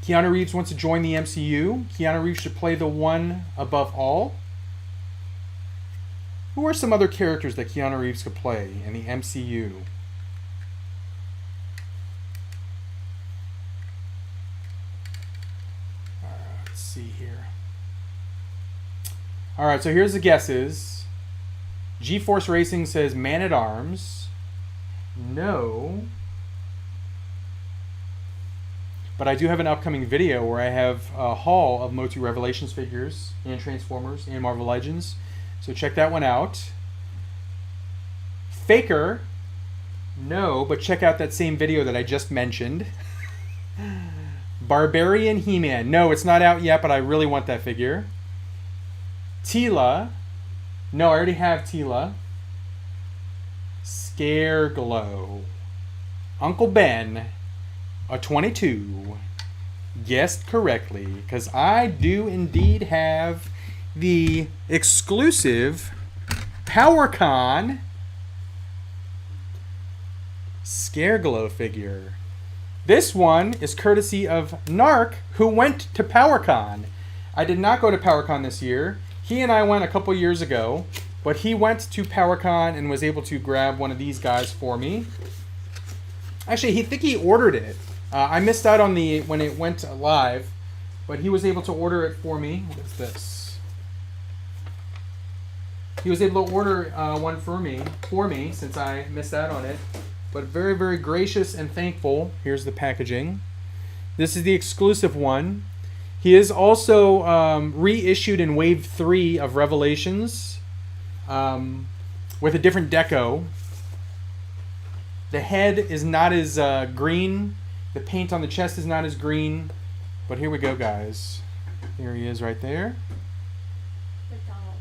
Keanu Reeves wants to join the MCU. Keanu Reeves should play the one above all. Who are some other characters that Keanu Reeves could play in the MCU? Let's see here. All right, so here's the guesses. G-Force Racing says Man-at-Arms. No. But I do have an upcoming video where I have a haul of Motu Revelations figures and Transformers and Marvel Legends. So check that one out. Faker. No, but check out that same video that I just mentioned. Barbarian He-Man. No, it's not out yet, but I really want that figure. Tila. No, I already have Tila. Scareglow. Uncle Ben, a 22, guessed correctly, because I do indeed have the exclusive Powercon Scareglow figure. This one is courtesy of Narc, who went to Powercon. I did not go to Powercon this year. He and I went a couple years ago, but he went to Powercon and was able to grab one of these guys for me. Actually, I think he ordered it. I missed out on when it went live, but he was able to order it for me. What is this? He was able to order one for me since I missed out on it. But very, very gracious and thankful. Here's the packaging. This is the exclusive one. He is also reissued in Wave 3 of Revelations with a different deco. The head is not as green. The paint on the chest is not as green. But here we go, guys. Here he is right there. McDonald's.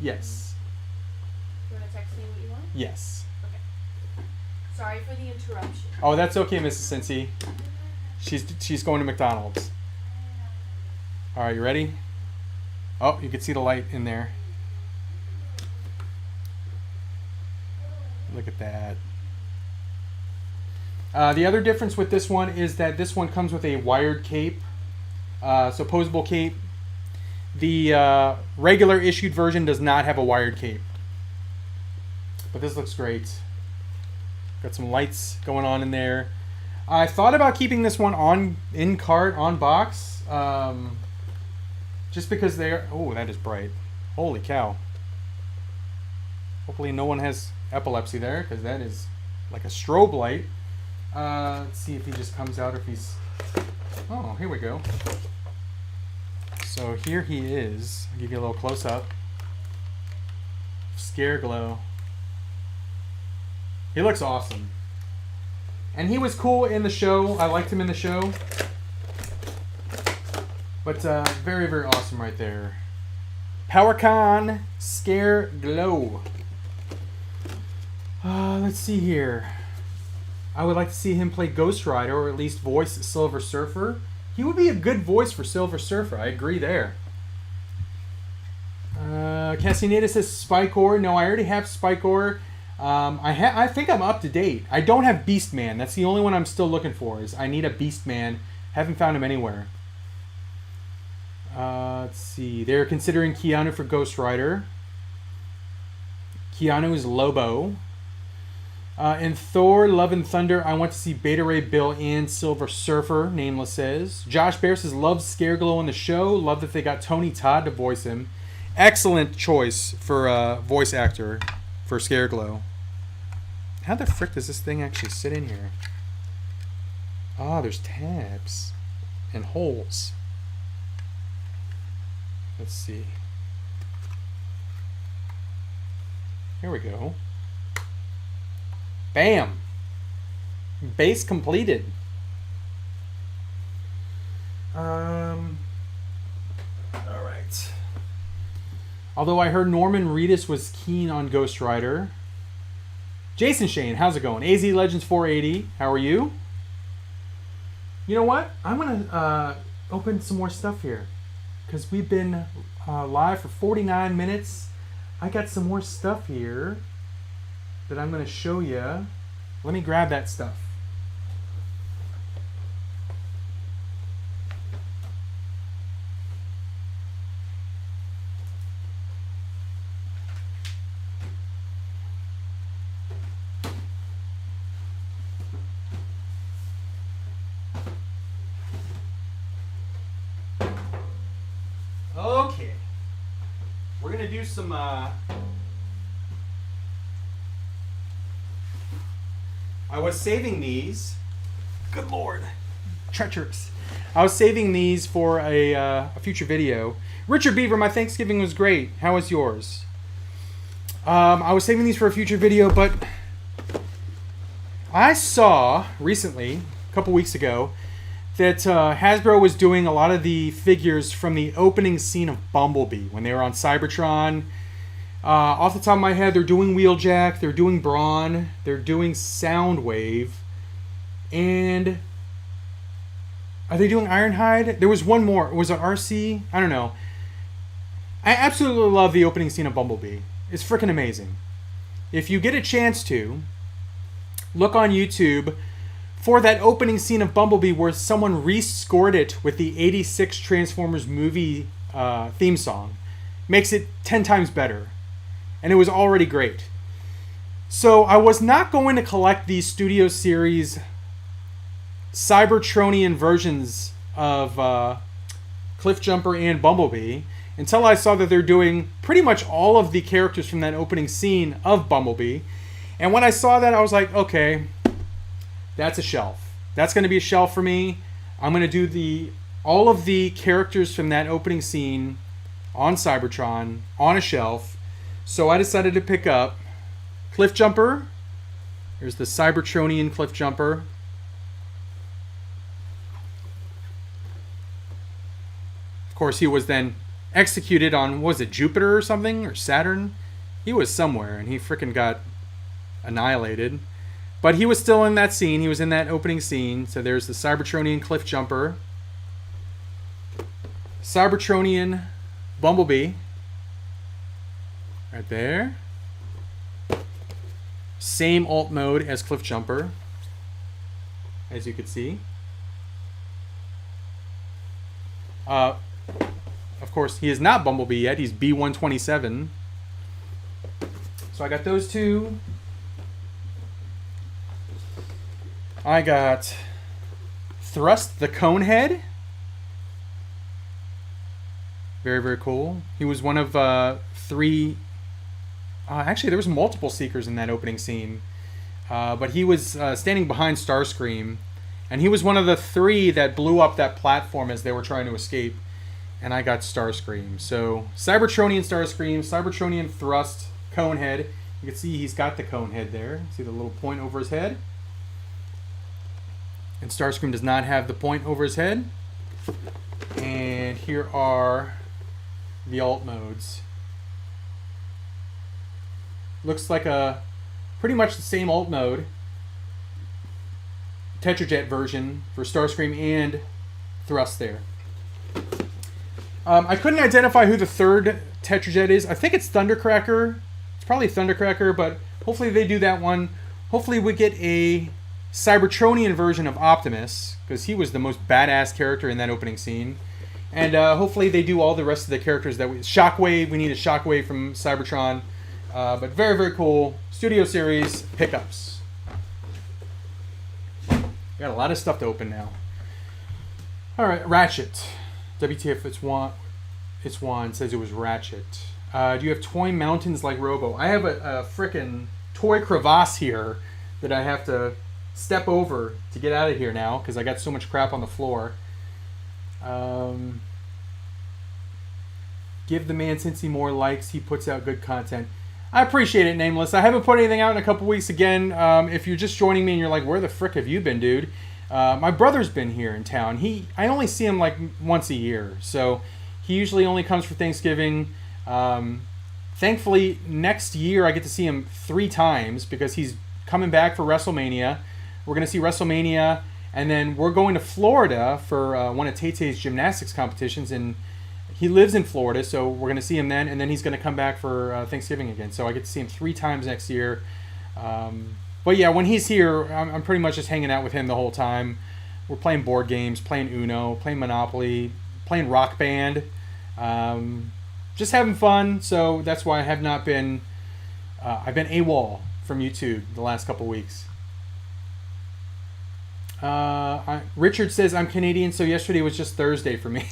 Yes. You want to text me what you want? Yes. Okay. Sorry for the interruption. Oh, that's okay, Mrs. Cincy. She's going to McDonald's. All right, you ready? Oh, you can see the light in there. Look at that. The other difference with this one is that this one comes with a wired cape, so posable cape. The regular issued version does not have a wired cape. But this looks great. Got some lights going on in there. I thought about keeping this one in cart, on box. Just because they're... Oh, that is bright. Holy cow. Hopefully no one has epilepsy there, because that is like a strobe light. Let's see if he just comes out or if he's... Oh, here we go. So here he is. I'll give you a little close-up. Scareglow. He looks awesome. And he was cool in the show. I liked him in the show. But very, very awesome right there. Powercon Scareglow. Let's see here. I would like to see him play Ghost Rider, or at least voice Silver Surfer. He would be a good voice for Silver Surfer. I agree there. Cassianita says Spikor. No, I already have Spikor. I think I'm up to date. I don't have Beastman. That's the only one I'm still looking for. Is I need a Beastman. Haven't found him anywhere. Let's see. They're considering Keanu for Ghost Rider. Keanu is Lobo. In Thor, Love and Thunder, I want to see Beta Ray Bill and Silver Surfer, Nameless says. Josh Bear says, love Scareglow on the show. Love that they got Tony Todd to voice him. Excellent choice for voice actor for Scareglow. How the frick does this thing actually sit in here? Ah, there's tabs and holes. Let's see. Here we go. Bam! Base completed. Alright. Although I heard Norman Reedus was keen on Ghost Rider. Jason Shane, how's it going? AZ Legends 480, how are you? You know what? I'm going to open some more stuff here. Because we've been live for 49 minutes. I got some more stuff here that I'm going to show you. Let me grab that stuff. Okay. We're going to do some... I was saving these. Good Lord. Treacherous. I was saving these for a future video. Richard Beaver, my Thanksgiving was great. How was yours? I was saving these for a future video, but I saw recently, a couple weeks ago, that Hasbro was doing a lot of the figures from the opening scene of Bumblebee when they were on Cybertron. Off the top of my head, they're doing Wheeljack, they're doing Brawn, they're doing Soundwave, and are they doing Ironhide? There was one more. Was it RC? I don't know. I absolutely love the opening scene of Bumblebee. It's freaking amazing. If you get a chance to, look on YouTube for that opening scene of Bumblebee where someone rescored it with the 86 Transformers movie theme song. Makes it 10 times better. And it was already great. So I was not going to collect these Studio Series Cybertronian versions of Cliffjumper and Bumblebee until I saw that they're doing pretty much all of the characters from that opening scene of Bumblebee. And when I saw that, I was like, okay, that's a shelf. That's going to be a shelf for me. I'm going to do all of the characters from that opening scene on Cybertron on a shelf. So I decided to pick up Cliffjumper. There's the Cybertronian Cliffjumper. Of course, he was then executed on, was it Jupiter or something? Or Saturn? He was somewhere, and he frickin' got annihilated. But he was still in that scene. He was in that opening scene. So there's the Cybertronian Cliffjumper. Cybertronian Bumblebee. Right there. Same alt mode as Cliffjumper, as you could see. Of course, he is not Bumblebee yet. He's B127. So I got those two. I got Thrust the Conehead. Very, very cool. He was one of three... actually, there was multiple Seekers in that opening scene. But he was standing behind Starscream. And he was one of the three that blew up that platform as they were trying to escape. And I got Starscream. So, Cybertronian Starscream, Cybertronian Thrust, Conehead. You can see he's got the Conehead there. See the little point over his head? And Starscream does not have the point over his head. And here are the alt modes. Looks like a pretty much the same alt mode. Tetrajet version for Starscream and Thrust there. I couldn't identify who the third Tetrajet is. I think it's Thundercracker. It's probably Thundercracker, but hopefully they do that one. Hopefully we get a Cybertronian version of Optimus, because he was the most badass character in that opening scene. And hopefully they do all the rest of the characters that Shockwave, we need a Shockwave from Cybertron. But very, very cool Studio Series pickups. Got a lot of stuff to open now. Alright, Ratchet. WTF, it's Juan says it was Ratchet. Do you have toy mountains like Robo? I have a frickin' toy crevasse here that I have to step over to get out of here now because I got so much crap on the floor. Give the man Cincy more likes. He puts out good content. I appreciate it, Nameless. I haven't put anything out in a couple weeks again. If you're just joining me and you're like, where the frick have you been, dude? My brother's been here in town. I only see him like once a year. So he usually only comes for Thanksgiving. Thankfully, next year I get to see him 3 times because he's coming back for WrestleMania. We're going to see WrestleMania. And then we're going to Florida for one of Tay-Tay's gymnastics competitions. And he lives in Florida, so we're going to see him then. And then he's going to come back for Thanksgiving again. So I get to see him 3 times next year. But yeah, when he's here, I'm pretty much just hanging out with him the whole time. We're playing board games, playing Uno, playing Monopoly, playing Rock Band. Just having fun. So that's why I have not been... I've been AWOL from YouTube the last couple weeks. Richard says, I'm Canadian, so yesterday was just Thursday for me.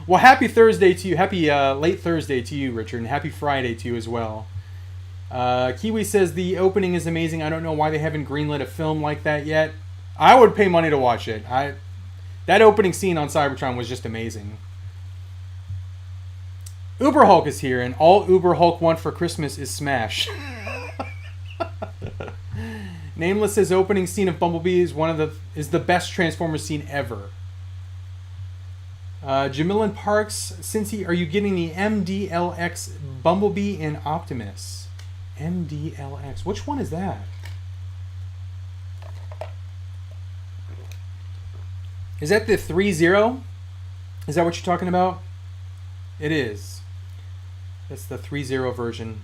Well, happy Thursday to you. Happy late Thursday to you, Richard, and happy Friday to you as well. Kiwi says the opening is amazing. I don't know why they haven't greenlit a film like that yet. I would pay money to watch it. That opening scene on Cybertron was just amazing. Uber Hulk is here, and all Uber Hulk want for Christmas is Smash. Nameless says opening scene of Bumblebee is the best Transformers scene ever. Jamilin Parks, Cincy, are you getting the MDLX Bumblebee and Optimus? MDLX, which one is that? Is that the 3-0? Is that what you're talking about? It is. That's the 3-0 version.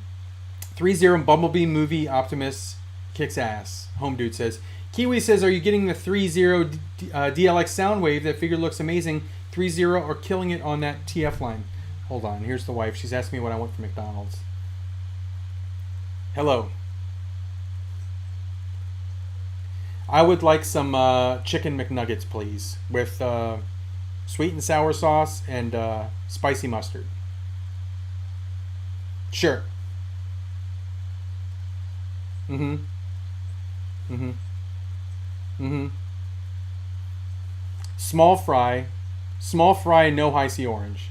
3-0 Bumblebee movie Optimus kicks ass. Home Dude says. Kiwi says, are you getting the 3-0 DLX Soundwave? That figure looks amazing. 3-0 or killing it on that TF line. Hold on. Here's the wife. She's asking me what I want from McDonald's. Hello. I would like some chicken McNuggets, please, with sweet and sour sauce and spicy mustard. Sure. Mm-hmm. Mm-hmm. Mm-hmm. Small fry, no high C orange.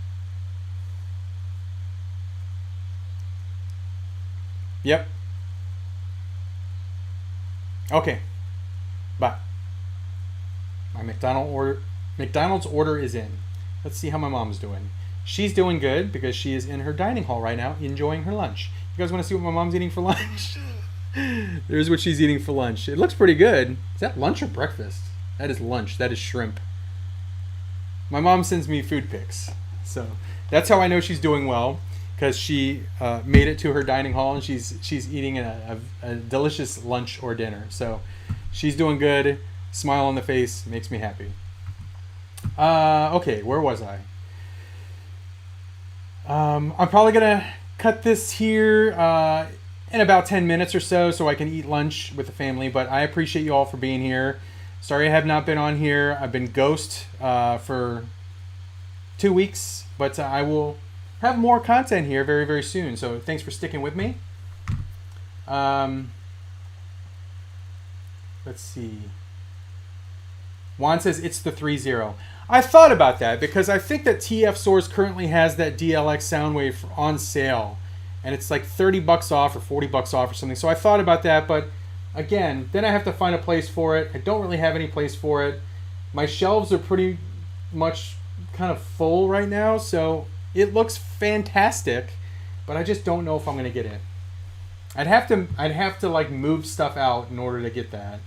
Yep. Okay. Bye. My McDonald's order is in. Let's see how my mom's doing. She's doing good because she is in her dining hall right now enjoying her lunch. You guys want to see what my mom's eating for lunch? There's what she's eating for lunch. It looks pretty good. Is that lunch or breakfast? That is lunch. That is shrimp. My mom sends me food pics. So that's how I know she's doing well, because she made it to her dining hall and she's eating a delicious lunch or dinner. So she's doing good. Smile on the face makes me happy. Okay, where was I? I'm probably going to cut this here in about 10 minutes or so I can eat lunch with the family. But I appreciate you all for being here. Sorry I have not been on here. I've been ghost for 2 weeks. But I will have more content here very, very soon. So thanks for sticking with me. Let's see. Juan says it's the 3-0. I thought about that because I think that TF Source currently has that DLX Soundwave on sale. And it's like $30 off or $40 off or something. So I thought about that, but again, then I have to find a place for it. I don't really have any place for it. My shelves are pretty much kind of full right now, so it looks fantastic, but I just don't know if I'm going to get it. I'd have to like move stuff out in order to get that.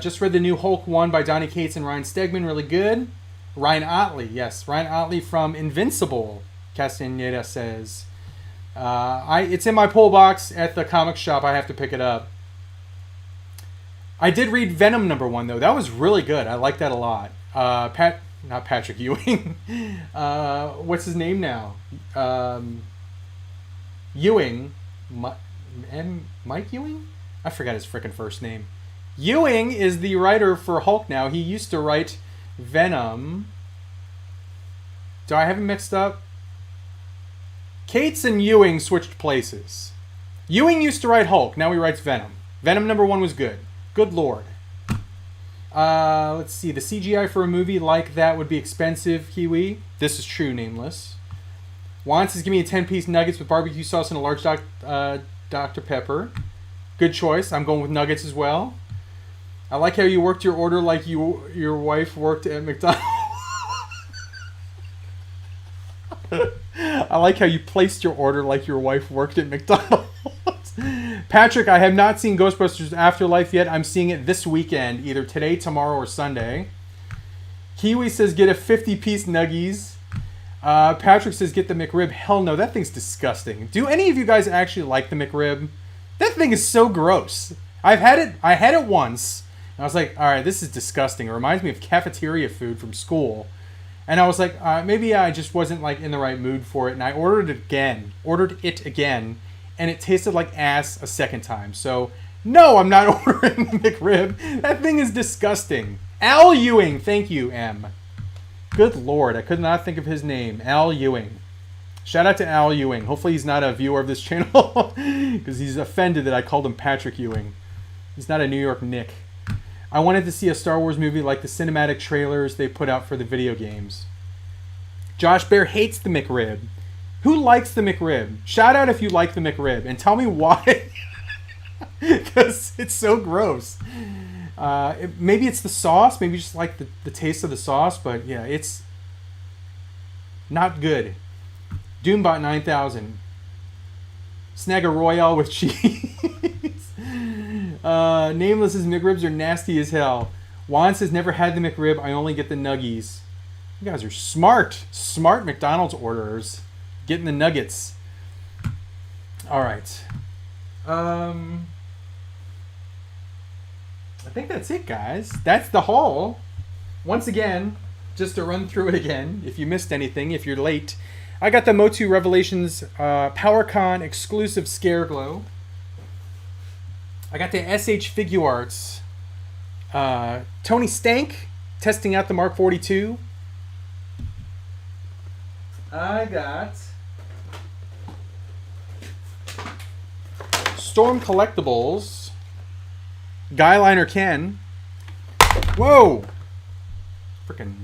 Just read the new Hulk 1 by Donny Cates and Ryan Stegman. Really good. Ryan Otley. Yes, Ryan Otley from Invincible, Castaneda says. It's in my pull box at the comic shop. I have to pick it up. I did read Venom #1, though. That was really good. I like that a lot. Not Patrick Ewing. What's his name now? Ewing. Mike Ewing? I forgot his frickin' first name. Ewing is the writer for Hulk now. He used to write Venom. Do I have him mixed up? Cates and Ewing switched places. Ewing used to write Hulk. Now he writes Venom. Venom #1 was good. Good lord. Let's see. The CGI for a movie like that would be expensive, Kiwi. This is true, Nameless. Juan says, give me a 10-piece nuggets with barbecue sauce and a large Dr. Pepper. Good choice. I'm going with nuggets as well. I like how you worked your order like your wife worked at McDonald's. I like how you placed your order like your wife worked at McDonald's. Patrick, I have not seen Ghostbusters Afterlife yet. I'm seeing it this weekend, either today, tomorrow, or Sunday. Kiwi says get a 50-piece nuggies. Patrick says get the McRib. Hell no, that thing's disgusting. Do any of you guys actually like the McRib? That thing is so gross. I had it once, and I was like, all right, this is disgusting. It reminds me of cafeteria food from school. And I was like, maybe I just wasn't like in the right mood for it. And I ordered it again, and it tasted like ass a second time. So no, I'm not ordering the McRib. That thing is disgusting. Al Ewing, thank you, M. Good Lord, I could not think of his name. Al Ewing. Shout out to Al Ewing. Hopefully he's not a viewer of this channel because he's offended that I called him Patrick Ewing. He's not a New York Nick. I wanted to see a Star Wars movie like the cinematic trailers they put out for the video games. Josh Bear hates the McRib. Who likes the McRib? Shout out if you like the McRib and tell me why. Because it's so gross. Maybe it's the sauce. Maybe you just like the taste of the sauce. But yeah, it's not good. Doombot 9000. Snag a Royale with cheese. Nameless's McRibs are nasty as hell. Juan says never had the McRib. I only get the nuggies. You guys are smart. Smart McDonald's orders. Getting the nuggets. All right. I think that's it, guys. That's the haul. Once again, just to run through it again, if you missed anything, if you're late, I got the Motu Revelations Powercon exclusive Scareglow. I got the SH Figuarts Tony Stank testing out the Mark 42. I got Storm Collectibles Guyliner Ken. Whoa! Freaking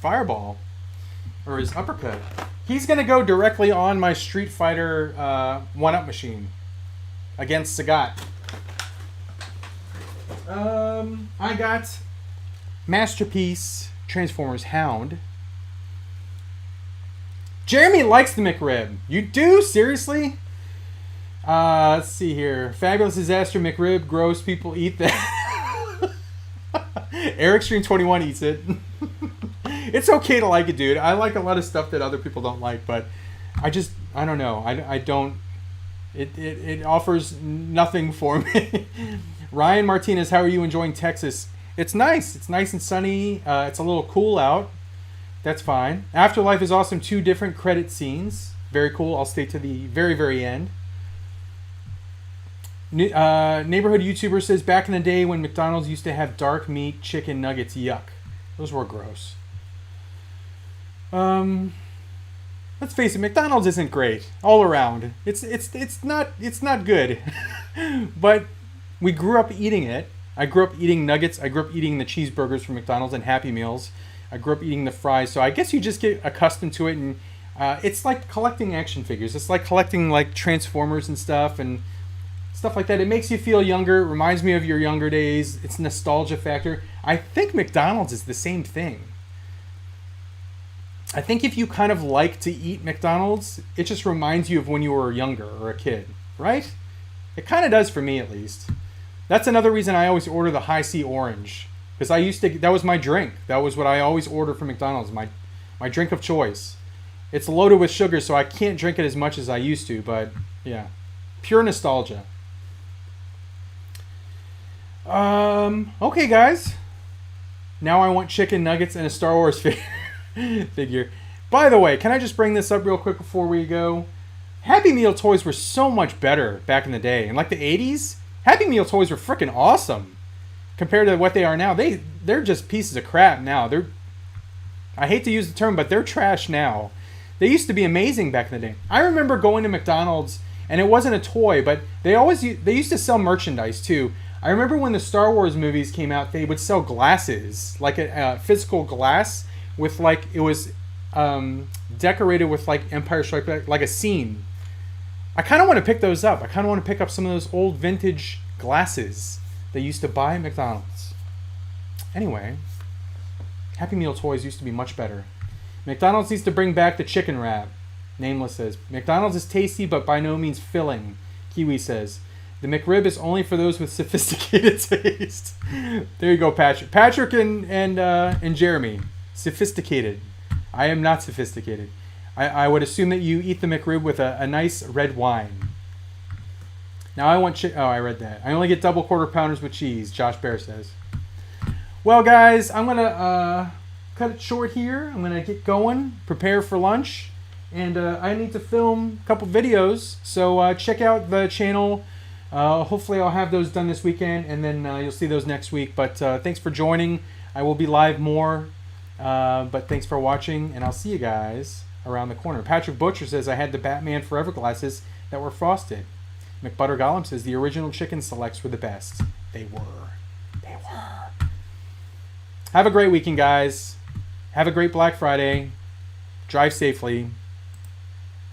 fireball. Or his uppercut. He's going to go directly on my Street Fighter 1-up machine against Sagat. I got Masterpiece Transformers Hound. Jeremy likes the McRib. You do? Seriously? Let's see here. Fabulous Disaster McRib. Gross. People eat that. Eric Stream 21 eats it. It's okay to like it, dude. I like a lot of stuff that other people don't like, but I don't know. I don't. It offers nothing for me. Ryan Martinez, how are you enjoying Texas? It's nice. It's nice and sunny. It's a little cool out. That's fine. Afterlife is awesome. 2 different credit scenes. Very cool. I'll stay to the very, very end. Neighborhood YouTuber says, back in the day when McDonald's used to have dark meat chicken nuggets, yuck. Those were gross. Let's face it, McDonald's isn't great all around. It's not good. But we grew up eating it. I grew up eating nuggets. I grew up eating the cheeseburgers from McDonald's and Happy Meals. I grew up eating the fries. So I guess you just get accustomed to it, and it's like collecting action figures. It's like collecting like Transformers and stuff and stuff like that. It makes you feel younger. It reminds me of your younger days. It's nostalgia factor. I think McDonald's is the same thing. I think if you kind of like to eat McDonald's, it just reminds you of when you were younger or a kid, right? It kind of does for me, at least. That's another reason I always order the High C Orange, because that was my drink. That was what I always ordered from McDonald's, my drink of choice. It's loaded with sugar, so I can't drink it as much as I used to, but yeah, pure nostalgia. Okay, guys. Now I want chicken nuggets and a Star Wars figure. By the way, can I just bring this up real quick before we go? Happy Meal toys were so much better back in the day. In like the 80s, Happy Meal toys were freaking awesome compared to what they are now. They're just pieces of crap now. I hate to use the term, but they're trash now. They used to be amazing back in the day. I remember going to McDonald's, and it wasn't a toy, but they used to sell merchandise too. I remember when the Star Wars movies came out, they would sell glasses, like a physical glass with like, it was decorated with like Empire Strikes Back, like a scene. I kind of want to pick those up. I kind of want to pick up some of those old vintage glasses they used to buy at McDonald's. Anyway, Happy Meal toys used to be much better. McDonald's needs to bring back the chicken wrap. Nameless says, McDonald's is tasty, but by no means filling. Kiwi says, the McRib is only for those with sophisticated taste. There you go, Patrick. Patrick and Jeremy. Sophisticated. I am not sophisticated. I would assume that you eat the McRib with a nice red wine. Now I want oh, I read that. I only get double quarter pounders with cheese, Josh Bear says. Well, guys, I'm going to cut it short here. I'm going to get going, prepare for lunch, and I need to film a couple videos. So check out the channel. Hopefully I'll have those done this weekend, and then you'll see those next week. But thanks for joining. I will be live more But thanks for watching, and I'll see you guys around the corner. Patrick Butcher says, I had the Batman Forever glasses that were frosted. McButter Gollum says, the original chicken selects were the best. They were. They were. Have a great weekend, guys. Have a great Black Friday. Drive safely.